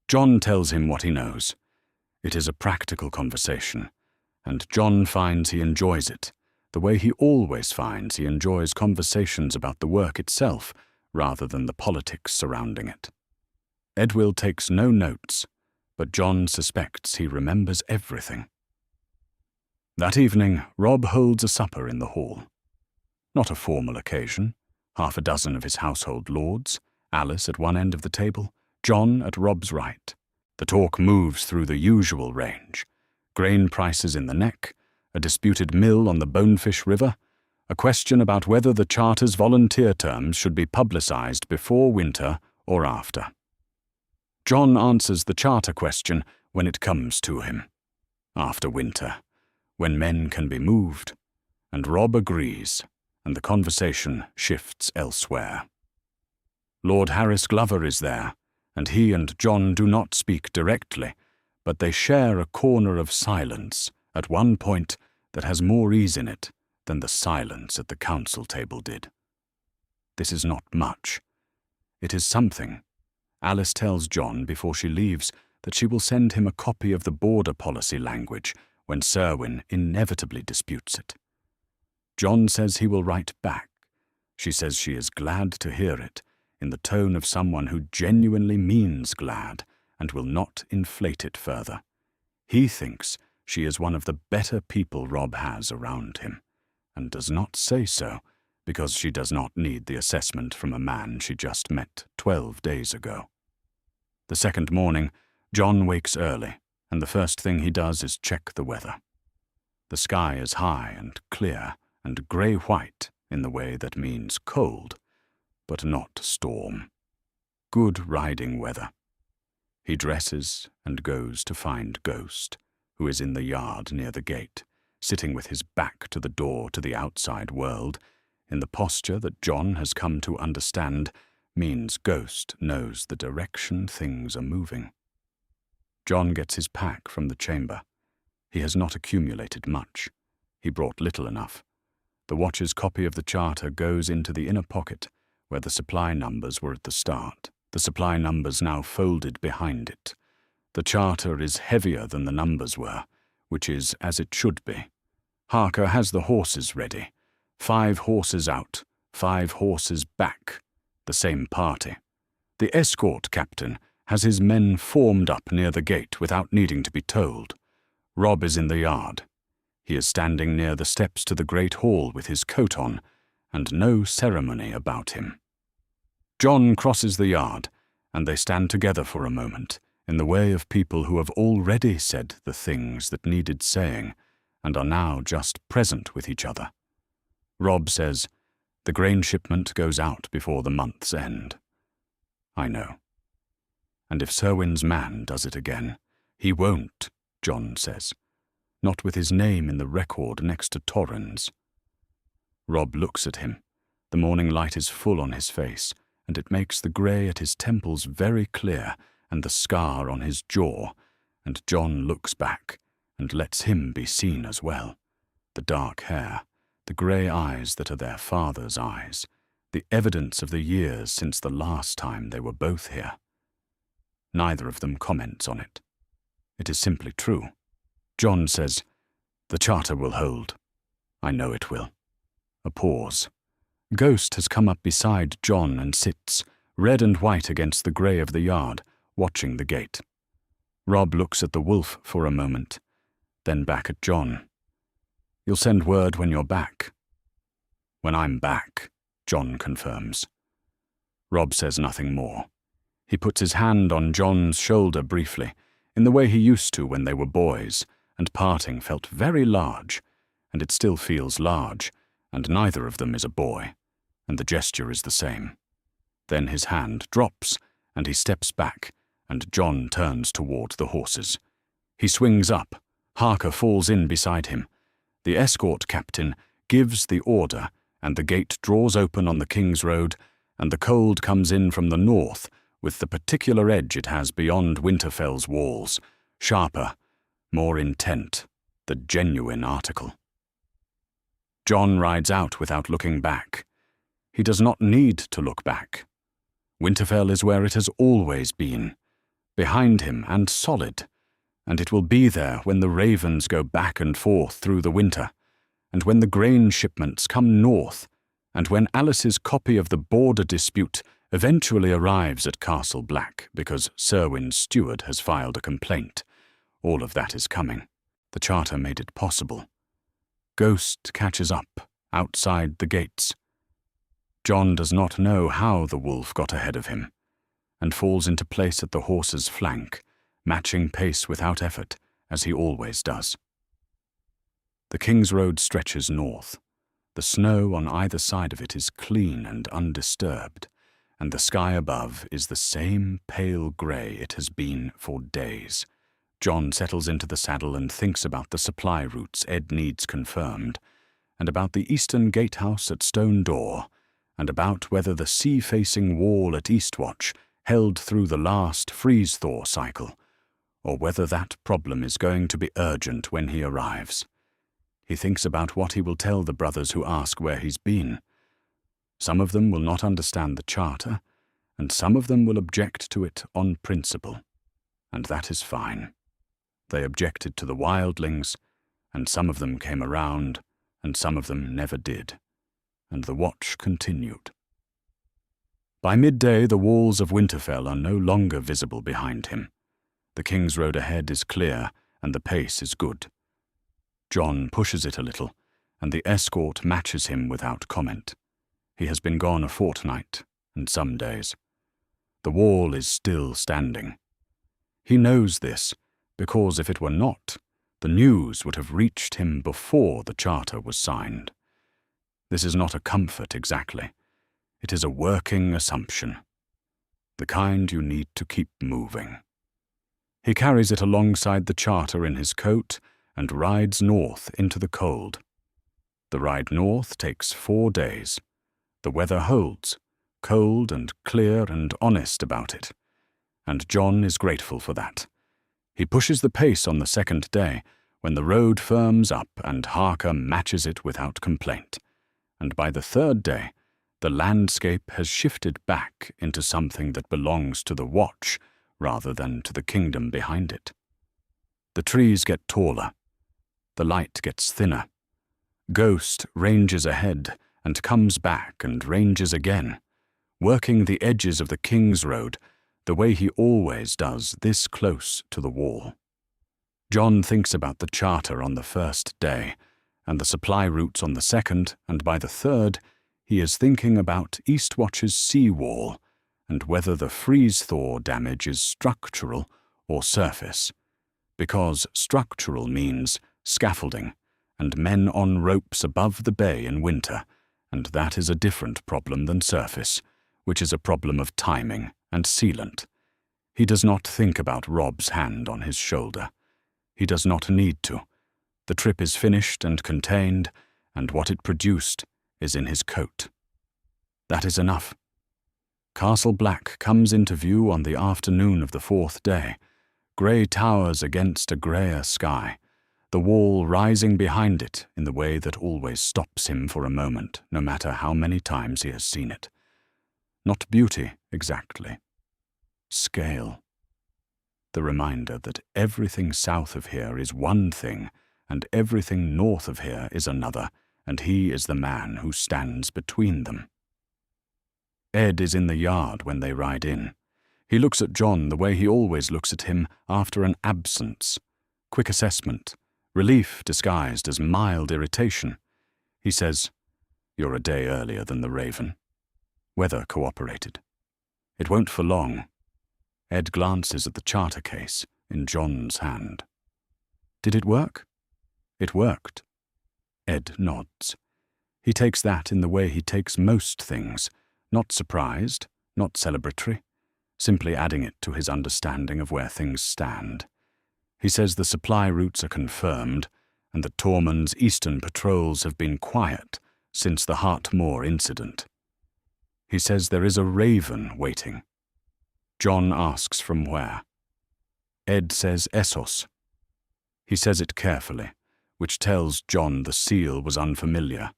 Jon tells him what he knows. It is a practical conversation, and Jon finds he enjoys it, the way he always finds he enjoys conversations about the work itself rather than the politics surrounding it. Edwyl takes no notes, but Jon suspects he remembers everything. That evening, Robb holds a supper in the hall. Not a formal occasion. 6 of his household lords, Alice at one end of the table, Jon at Robb's right. The talk moves through the usual range. Grain prices in the neck, a disputed mill on the Bonefish River, a question about whether the Charter's volunteer terms should be publicized before winter or after. Jon answers the Charter question when it comes to him. After winter, when men can be moved, and Robb agrees, and the conversation shifts elsewhere. Lord Harris Glover is there, and he and Jon do not speak directly, but they share a corner of silence at one point that has more ease in it than the silence at the council table did. This is not much. It is something. Alice tells Jon before she leaves that she will send him a copy of the border policy language when Serwyn inevitably disputes it. Jon says he will write back. She says she is glad to hear it, in the tone of someone who genuinely means glad and will not inflate it further. He thinks she is one of the better people Robb has around him, and does not say so because she does not need the assessment from a man she just met 12 days ago. The second morning, Jon wakes early, and the first thing he does is check the weather. The sky is high and clear and grey-white in the way that means cold, but not storm. Good riding weather. He dresses and goes to find Ghost, who is in the yard near the gate, sitting with his back to the door to the outside world, in the posture that Jon has come to understand means Ghost knows the direction things are moving. Jon gets his pack from the chamber. He has not accumulated much. He brought little enough. The Watcher's copy of the Charter goes into the inner pocket, where the supply numbers were at the start, the supply numbers now folded behind it. The Charter is heavier than the numbers were, which is as it should be. Harker has the horses ready. 5 horses out, 5 horses back. The same party. The escort captain has his men formed up near the gate without needing to be told. Robb is in the yard. He is standing near the steps to the great hall with his coat on, and no ceremony about him. Jon crosses the yard, and they stand together for a moment, in the way of people who have already said the things that needed saying, and are now just present with each other. Robb says, "The grain shipment goes out before the month's end." I know. And if Serwyn's man does it again, he won't, Jon says. Not with his name in the record next to Torrhen's. Robb looks at him. The morning light is full on his face, and it makes the grey at his temples very clear and the scar on his jaw, and Jon looks back and lets him be seen as well. The dark hair, the grey eyes that are their father's eyes, the evidence of the years since the last time they were both here. Neither of them comments on it. It is simply true. Jon says, "The Charter will hold. I know it will." A pause. Ghost has come up beside Jon and sits, red and white against the grey of the yard, watching the gate. Robb looks at the wolf for a moment, then back at Jon. "You'll send word when you're back." "When I'm back," Jon confirms. Robb says nothing more. He puts his hand on Jon's shoulder briefly, in the way he used to when they were boys, and parting felt very large, and it still feels large, and neither of them is a boy, and the gesture is the same. Then his hand drops, and he steps back, and Jon turns toward the horses. He swings up. Harker falls in beside him. The escort captain gives the order, and the gate draws open on the King's Road, and the cold comes in from the north, with the particular edge it has beyond Winterfell's walls, sharper, more intent, the genuine article. Jon rides out without looking back. He does not need to look back. Winterfell is where it has always been, behind him and solid, and it will be there when the ravens go back and forth through the winter, and when the grain shipments come north, and when Alice's copy of the border dispute eventually arrives at Castle Black because Serwyn's steward has filed a complaint. All of that is coming. The Charter made it possible. Ghost catches up outside the gates. Jon does not know how the wolf got ahead of him, and falls into place at the horse's flank, matching pace without effort, as he always does. The King's Road stretches north. The snow on either side of it is clean and undisturbed, and the sky above is the same pale grey it has been for days. Jon settles into the saddle and thinks about the supply routes Ed needs confirmed, and about the eastern gatehouse at Stone Door, and about whether the sea-facing wall at Eastwatch held through the last freeze-thaw cycle, or whether that problem is going to be urgent when he arrives. He thinks about what he will tell the brothers who ask where he's been. Some of them will not understand the Charter, and some of them will object to it on principle, and that is fine. They objected to the wildlings, and some of them came around, and some of them never did, and the watch continued. By midday, the walls of Winterfell are no longer visible behind him. The King's Road ahead is clear, and the pace is good. Jon pushes it a little, and the escort matches him without comment. He has been gone a fortnight, and some days. The wall is still standing. He knows this, because if it were not, the news would have reached him before the Charter was signed. This is not a comfort exactly. It is a working assumption, the kind you need to keep moving. He carries it alongside the Charter in his coat and rides north into the cold. The ride north takes 4 days. The weather holds, cold and clear and honest about it, and Jon is grateful for that. He pushes the pace on the second day, when the road firms up and Harker matches it without complaint, and by the third day, the landscape has shifted back into something that belongs to the Watch rather than to the kingdom behind it. The trees get taller. The light gets thinner. Ghost ranges ahead and comes back and ranges again, working the edges of the King's Road the way he always does this close to the wall. Jon thinks about the Charter on the first day, and the supply routes on the second, and by the third, he is thinking about Eastwatch's sea wall and whether the freeze-thaw damage is structural or surface, because structural means scaffolding and men on ropes above the bay in winter, and that is a different problem than surface, which is a problem of timing and sealant. He does not think about Robb's hand on his shoulder. He does not need to. The trip is finished and contained, and what it produced is in his coat. That is enough. Castle Black comes into view on the afternoon of the 4th day, grey towers against a greyer sky, the wall rising behind it in the way that always stops him for a moment, no matter how many times he has seen it. Not beauty, exactly. Scale. The reminder that everything south of here is one thing, and everything north of here is another, and he is the man who stands between them. Ed is in the yard when they ride in. He looks at Jon the way he always looks at him after an absence. Quick assessment, relief disguised as mild irritation. He says, "You're a day earlier than the Raven." Weather cooperated. It won't for long. Ed glances at the Charter case in Jon's hand. Did it work? It worked. Ed nods. He takes that in the way he takes most things, not surprised, not celebratory, simply adding it to his understanding of where things stand. He says the supply routes are confirmed, and that Tormund's eastern patrols have been quiet since the Hartmoor incident. He says there is a raven waiting. Jon asks from where. Ed says Essos. He says it carefully, which tells Jon the seal was unfamiliar,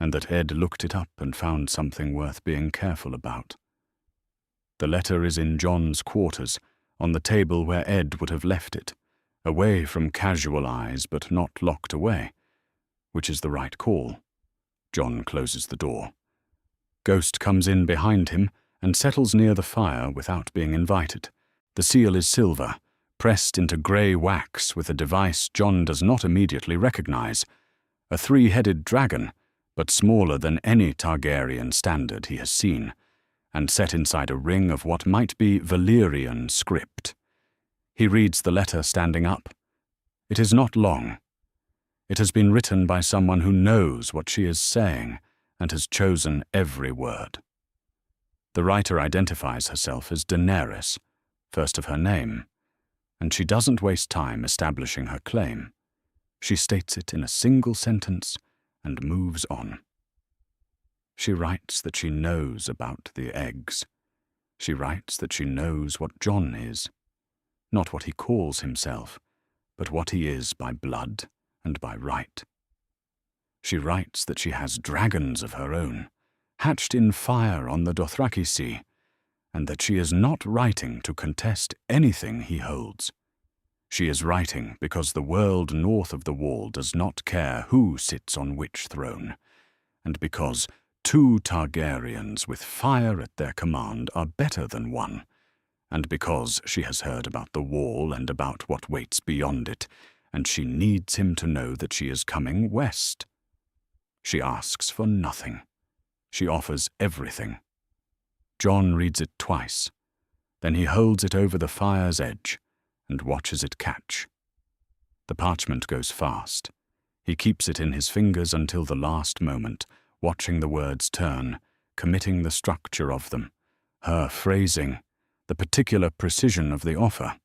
and that Ed looked it up and found something worth being careful about. The letter is in Jon's quarters, on the table where Ed would have left it, away from casual eyes but not locked away, which is the right call. Jon closes the door. Ghost comes in behind him and settles near the fire without being invited. The seal is silver, pressed into grey wax with a device Jon does not immediately recognize, a three-headed dragon, but smaller than any Targaryen standard he has seen, and set inside a ring of what might be Valyrian script. He reads the letter standing up. It is not long. It has been written by someone who knows what she is saying and has chosen every word. The writer identifies herself as Daenerys, first of her name, and she doesn't waste time establishing her claim. She states it in a single sentence and moves on. She writes that she knows about the eggs. She writes that she knows what Jon is, not what he calls himself, but what he is by blood and by right. She writes that she has dragons of her own, hatched in fire on the Dothraki Sea, and that she is not writing to contest anything he holds. She is writing because the world north of the Wall does not care who sits on which throne, and because 2 Targaryens with fire at their command are better than one, and because she has heard about the Wall and about what waits beyond it, and she needs him to know that she is coming west. She asks for nothing. She offers everything. Jon reads it twice. Then he holds it over the fire's edge and watches it catch. The parchment goes fast. He keeps it in his fingers until the last moment, watching the words turn, committing the structure of them, her phrasing, the particular precision of the offer.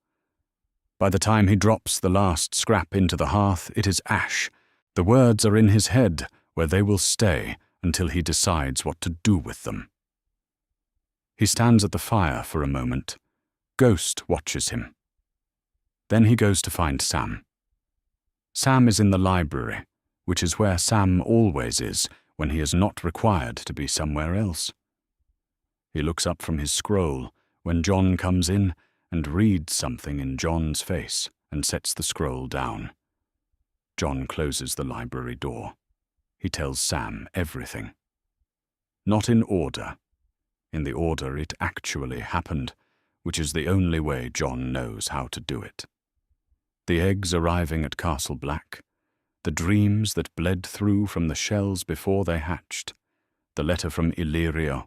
By the time he drops the last scrap into the hearth, it is ash. The words are in his head, where they will stay until he decides what to do with them. He stands at the fire for a moment. Ghost watches him. Then he goes to find Sam. Sam is in the library, which is where Sam always is when he is not required to be somewhere else. He looks up from his scroll when Jon comes in and reads something in Jon's face and sets the scroll down. Jon closes the library door. He tells Sam everything. Not in order. In the order it actually happened, which is the only way Jon knows how to do it. The eggs arriving at Castle Black, the dreams that bled through from the shells before they hatched, the letter from Illyrio,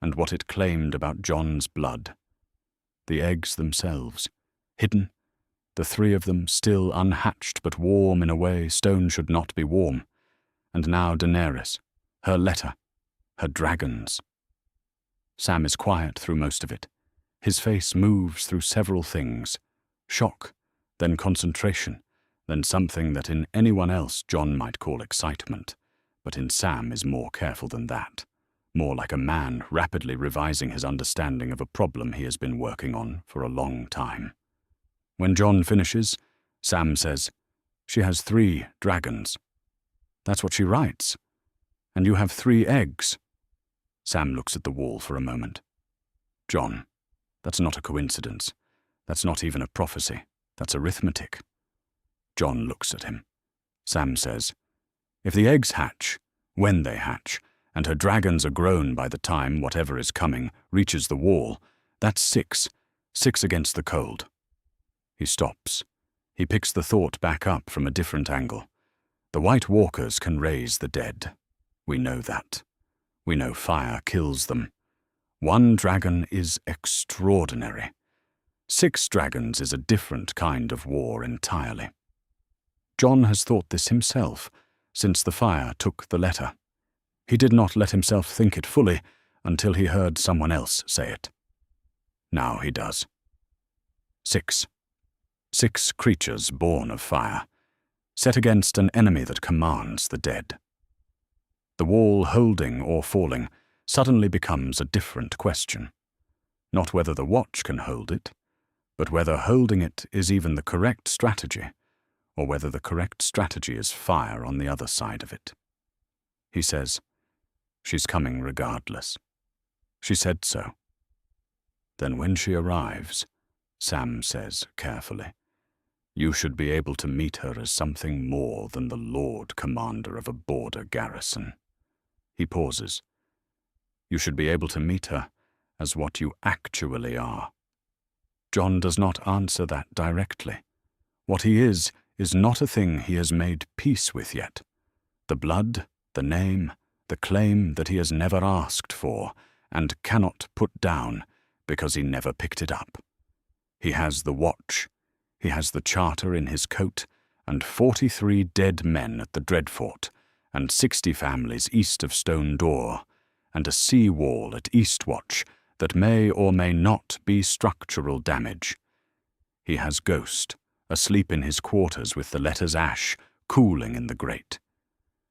and what it claimed about Jon's blood. The eggs themselves, hidden, the 3 of them still unhatched but warm in a way stone should not be warm, and now Daenerys, her letter, her dragons. Sam is quiet through most of it. His face moves through several things, shock, then concentration, then something that in anyone else Jon might call excitement, but in Sam is more careful than that, more like a man rapidly revising his understanding of a problem he has been working on for a long time. When Jon finishes, Sam says, "She has 3 dragons. That's what she writes. And you have 3 eggs." Sam looks at the wall for a moment. "Jon, that's not a coincidence. That's not even a prophecy. That's arithmetic." Jon looks at him. Sam says, "If the eggs hatch, when they hatch, and her dragons are grown by the time whatever is coming reaches the wall, that's 6. 6 against the cold." He stops. He picks the thought back up from a different angle. The White Walkers can raise the dead. We know that. We know fire kills them. 1 dragon is extraordinary. 6 dragons is a different kind of war entirely. Jon has thought this himself, since the fire took the letter. He did not let himself think it fully until he heard someone else say it. Now he does. 6. 6 creatures born of fire, set against an enemy that commands the dead. The wall holding or falling suddenly becomes a different question. Not whether the watch can hold it, but whether holding it is even the correct strategy, or whether the correct strategy is fire on the other side of it. He says, "She's coming regardless. She said so." Then when she arrives, Sam says carefully, "You should be able to meet her as something more than the Lord Commander of a border garrison." He pauses. "You should be able to meet her as what you actually are." Jon does not answer that directly. What he is not a thing he has made peace with yet. The blood, the name, the claim that he has never asked for and cannot put down because he never picked it up. He has the watch, he has the charter in his coat, and 43 dead men at the Dreadfort, and 60 families east of Stone Door, and a sea wall at Eastwatch that may or may not be structural damage. He has Ghost, asleep in his quarters with the letters Ash cooling in the grate.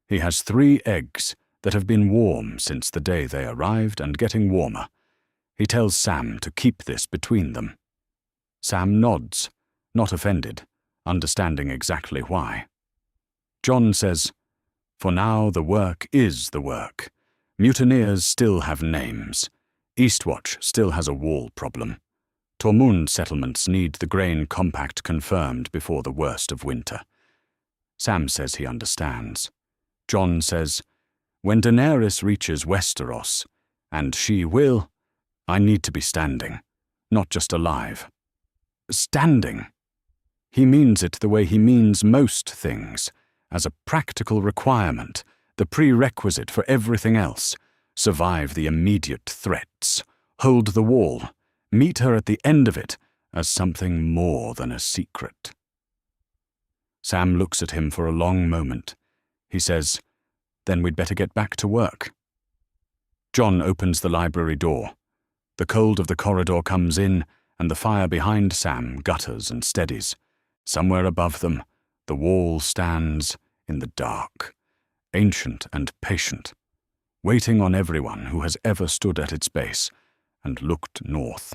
He has 3 eggs that have been warm since the day they arrived and getting warmer. He tells Sam to keep this between them. Sam nods, not offended, understanding exactly why. Jon says, "For now the work is the work. Mutineers still have names. Eastwatch still has a wall problem. Tormund settlements need the grain compact confirmed before the worst of winter." Sam says he understands. Jon says, "When Daenerys reaches Westeros, and she will, I need to be standing, not just alive." Standing. He means it the way he means most things, as a practical requirement, the prerequisite for everything else. Survive the immediate threats, hold the wall, meet her at the end of it as something more than a secret. Sam looks at him for a long moment. He says, "Then we'd better get back to work." Jon opens the library door. The cold of the corridor comes in, and the fire behind Sam gutters and steadies. Somewhere above them, the wall stands in the dark, ancient and patient, waiting on everyone who has ever stood at its base and looked north.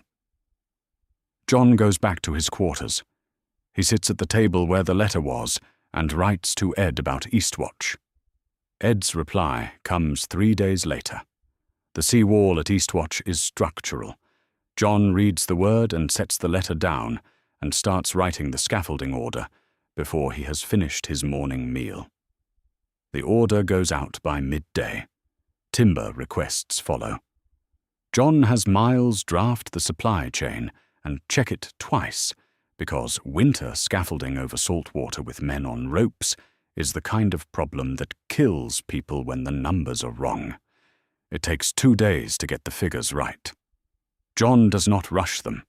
Jon goes back to his quarters. He sits at the table where the letter was and writes to Ed about Eastwatch. Ed's reply comes 3 days later. The sea wall at Eastwatch is structural. Jon reads the word and sets the letter down and starts writing the scaffolding order before he has finished his morning meal. The order goes out by midday. Timber requests follow. Jon has Miles draft the supply chain and check it twice, because winter scaffolding over salt water with men on ropes is the kind of problem that kills people when the numbers are wrong. It takes 2 days to get the figures right. Jon does not rush them.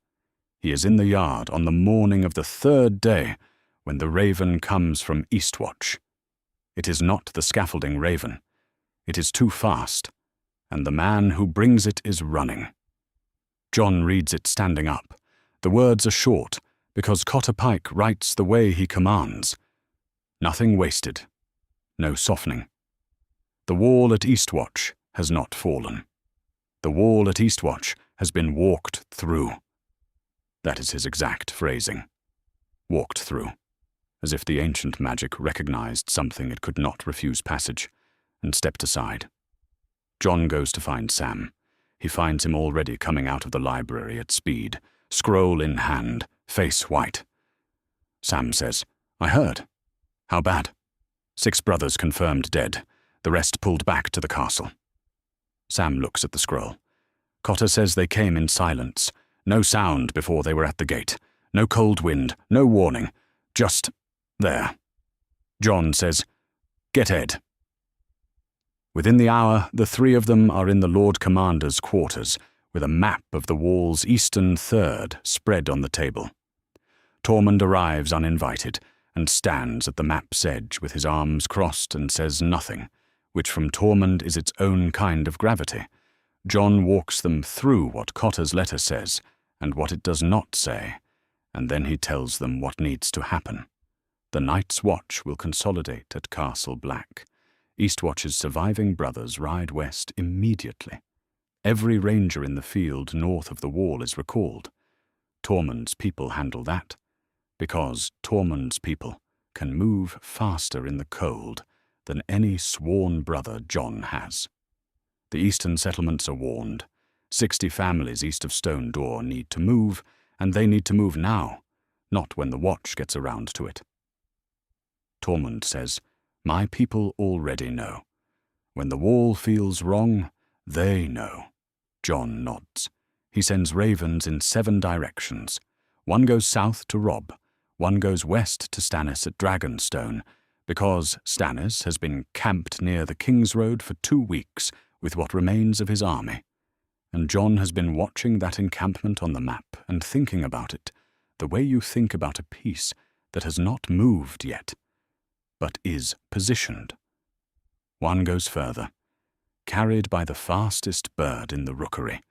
He is in the yard on the morning of the 3rd day when the raven comes from Eastwatch. It is not the scaffolding raven. It is too fast, and the man who brings it is running. Jon reads it standing up. The words are short, because Cotter Pike writes the way he commands. Nothing wasted. No softening. The wall at Eastwatch has not fallen. The wall at Eastwatch has been walked through. That is his exact phrasing. Walked through. As if the ancient magic recognized something it could not refuse passage, and stepped aside. Jon goes to find Sam. He finds him already coming out of the library at speed, scroll in hand, face white. Sam says, "I heard." "How bad?" "6 brothers confirmed dead. The rest pulled back to the castle." Sam looks at the scroll. Cotter says they came in silence. No sound before they were at the gate. No cold wind, no warning. Just there. Jon says, "Get Ed." Within the hour, the 3 of them are in the Lord Commander's quarters, with a map of the wall's eastern third spread on the table. Tormund arrives uninvited, and stands at the map's edge with his arms crossed and says nothing, which from Tormund is its own kind of gravity. Jon walks them through what Cotter's letter says, and what it does not say, and then he tells them what needs to happen. The Night's Watch will consolidate at Castle Black. Eastwatch's surviving brothers ride west immediately. Every ranger in the field north of the wall is recalled. Tormund's people handle that, because Tormund's people can move faster in the cold than any sworn brother Jon has. The eastern settlements are warned. 60 families east of Stone Door need to move, and they need to move now, not when the Watch gets around to it. Tormund says, "My people already know. When the wall feels wrong, they know." Jon nods. He sends ravens in 7 directions. One goes south to Robb, one goes west to Stannis at Dragonstone, because Stannis has been camped near the King's Road for 2 weeks with what remains of his army. And Jon has been watching that encampment on the map and thinking about it, the way you think about a piece that has not moved yet, but is positioned. One goes further, carried by the fastest bird in the rookery,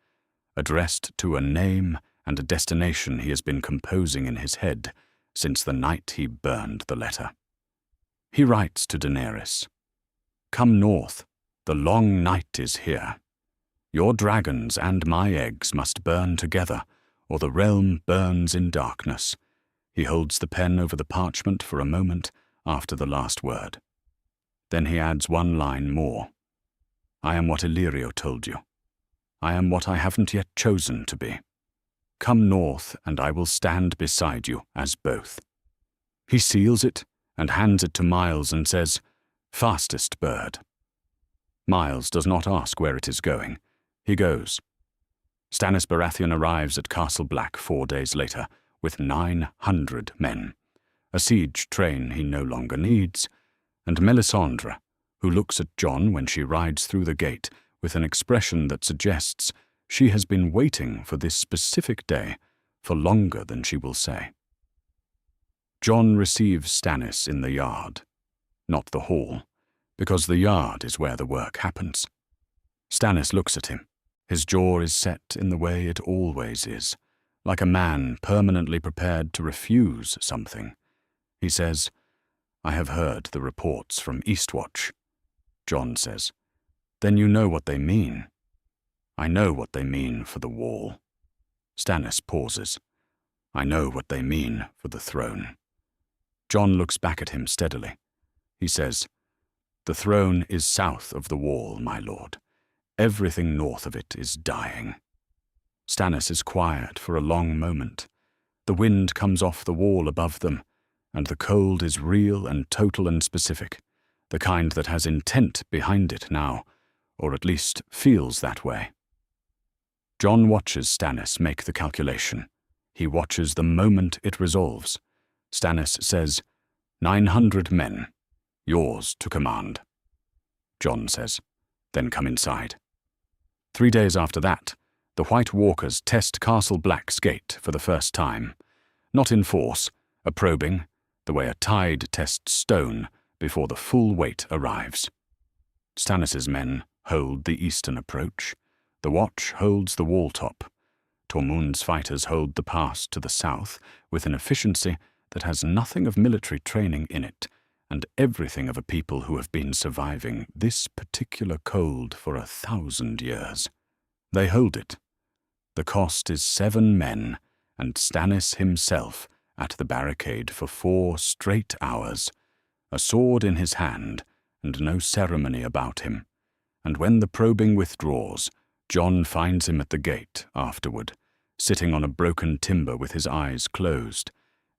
addressed to a name and a destination he has been composing in his head since the night he burned the letter. He writes to Daenerys, "Come north, the long night is here. Your dragons and my eggs must burn together, or the realm burns in darkness." He holds the pen over the parchment for a moment after the last word. Then he adds one line more. "I am what Illyrio told you. I am what I haven't yet chosen to be. Come north, and I will stand beside you as both." He seals it and hands it to Miles and says, "Fastest bird." Miles does not ask where it is going. He goes. Stannis Baratheon arrives at Castle Black 4 days later with 900 men, a siege train he no longer needs, and Melisandre, who looks at Jon when she rides through the gate with an expression that suggests she has been waiting for this specific day for longer than she will say. Jon receives Stannis in the yard, not the hall, because the yard is where the work happens. Stannis looks at him. His jaw is set in the way it always is, like a man permanently prepared to refuse something. He says, "I have heard the reports from Eastwatch." Jon says, "Then you know what they mean." "I know what they mean for the wall." Stannis pauses. "I know what they mean for the throne." Jon looks back at him steadily. He says, "The throne is south of the wall, my lord. Everything north of it is dying." Stannis is quiet for a long moment. The wind comes off the wall above them, and the cold is real and total and specific, the kind that has intent behind it now, or at least feels that way. Jon watches Stannis make the calculation. He watches the moment it resolves. Stannis says, 900 men, yours to command." Jon says, "Then come inside." 3 days after that, the White Walkers test Castle Black's gate for the first time. Not in force, a probing, the way a tide tests stone before the full weight arrives. Stannis's men hold the eastern approach. The Watch holds the wall top. Tormund's fighters hold the pass to the south with an efficiency that has nothing of military training in it, and everything of a people who have been surviving this particular cold for 1,000 years. They hold it. The cost is 7 men, and Stannis himself at the barricade for 4 straight hours, a sword in his hand, and no ceremony about him. And when the probing withdraws, Jon finds him at the gate afterward, sitting on a broken timber with his eyes closed,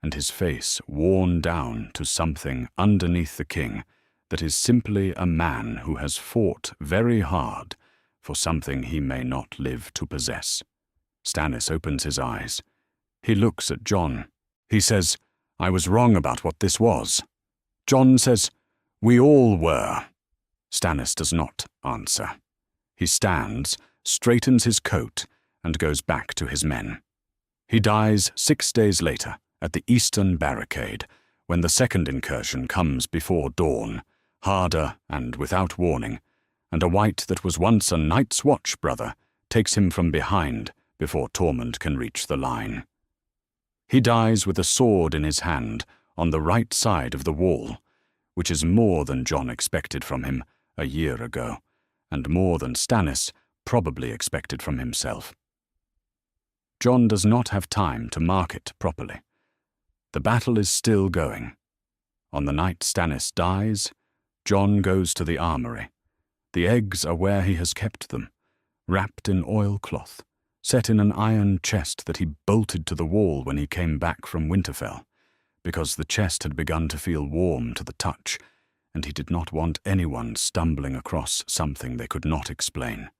and his face worn down to something underneath the king that is simply a man who has fought very hard for something he may not live to possess. Stannis opens his eyes. He looks at Jon. He says, "I was wrong about what this was." Jon says, "We all were." Stannis does not answer. He stands, straightens his coat, and goes back to his men. He dies 6 days later at the eastern barricade, when the second incursion comes before dawn, harder and without warning, and a wight that was once a Night's Watch brother takes him from behind before Tormund can reach the line. He dies with a sword in his hand on the right side of the wall, which is more than Jon expected from him a year ago, and more than Stannis probably expected from himself. Jon does not have time to mark it properly. The battle is still going. On the night Stannis dies, Jon goes to the armory. The eggs are where he has kept them, wrapped in oilcloth, set in an iron chest that he bolted to the wall when he came back from Winterfell, because the chest had begun to feel warm to the touch, and he did not want anyone stumbling across something they could not explain.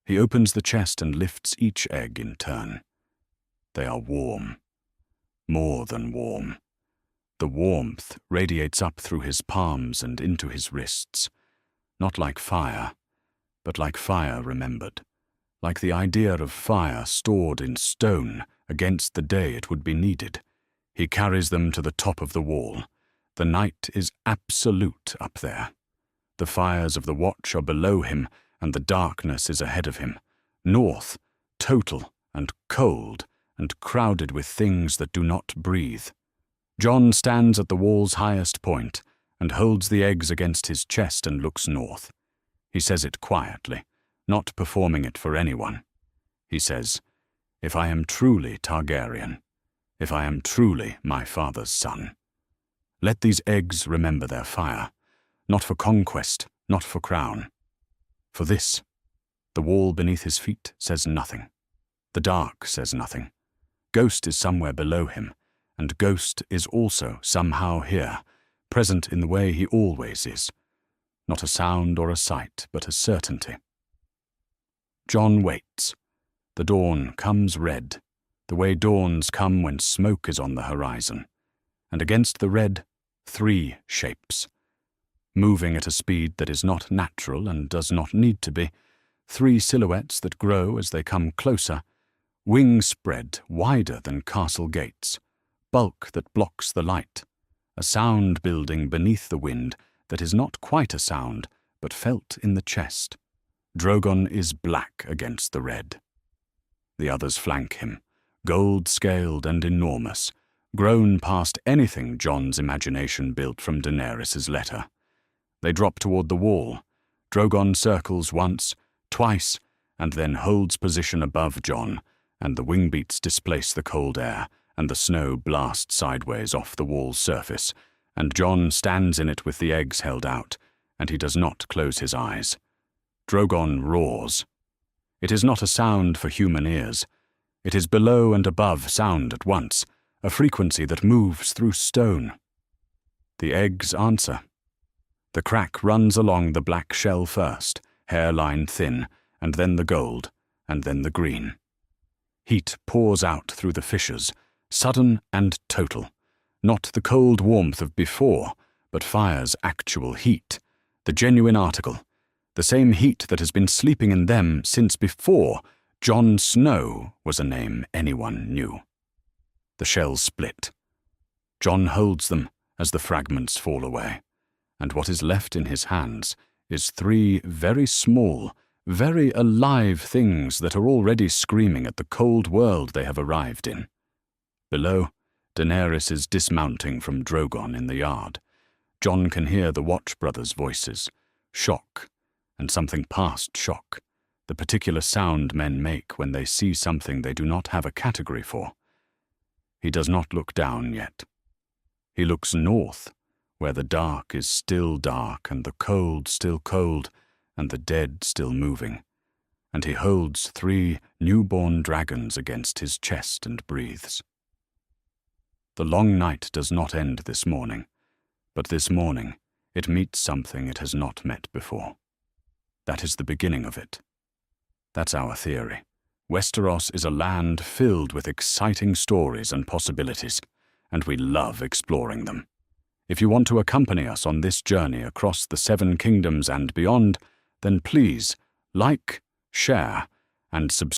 He opens the chest and lifts each egg in turn. They are warm. More than warm. The warmth radiates up through his palms and into his wrists. Not like fire, but like fire remembered. Like the idea of fire stored in stone against the day it would be needed. He carries them to the top of the wall. The night is absolute up there. The fires of the watch are below him, and the darkness is ahead of him. North, total and cold and crowded with things that do not breathe. Jon stands at the wall's highest point and holds the eggs against his chest and looks north. He says it quietly, not performing it for anyone. He says, "If I am truly Targaryen, if I am truly my father's son, let these eggs remember their fire, not for conquest, not for crown. For this." The wall beneath his feet says nothing. The dark says nothing. Ghost is somewhere below him, and Ghost is also somehow here, present in the way he always is. Not a sound or a sight, but a certainty. Jon waits. The dawn comes red, the way dawns come when smoke is on the horizon. And against the red, 3 shapes. Moving at a speed that is not natural and does not need to be, 3 silhouettes that grow as they come closer, wings spread wider than castle gates, bulk that blocks the light, a sound building beneath the wind that is not quite a sound, but felt in the chest. Drogon is black against the red. The others flank him, gold-scaled and enormous, grown past anything Jon's imagination built from Daenerys' letter. They drop toward the wall. Drogon circles once, twice, and then holds position above Jon, and the wingbeats displace the cold air, and the snow blasts sideways off the wall's surface, and Jon stands in it with the eggs held out, and he does not close his eyes. Drogon roars. It is not a sound for human ears. It is below and above sound at once, a frequency that moves through stone. The eggs answer. The crack runs along the black shell first, hairline thin, and then the gold, and then the green. Heat pours out through the fissures, sudden and total. Not the cold warmth of before, but fire's actual heat, the genuine article, the same heat that has been sleeping in them since before Jon Snow was a name anyone knew. The shells split. Jon holds them as the fragments fall away, and what is left in his hands is 3 very small, very alive things that are already screaming at the cold world they have arrived in. Below, Daenerys is dismounting from Drogon in the yard. Jon can hear the Watch brothers' voices, shock, and something past shock, the particular sound men make when they see something they do not have a category for. He does not look down yet. He looks north, where the dark is still dark and the cold still cold and the dead still moving, and he holds 3 newborn dragons against his chest and breathes. The long night does not end this morning, but this morning it meets something it has not met before. That is the beginning of it. That's our theory. Westeros is a land filled with exciting stories and possibilities, and we love exploring them. If you want to accompany us on this journey across the 7 kingdoms and beyond, then please like, share, and subscribe.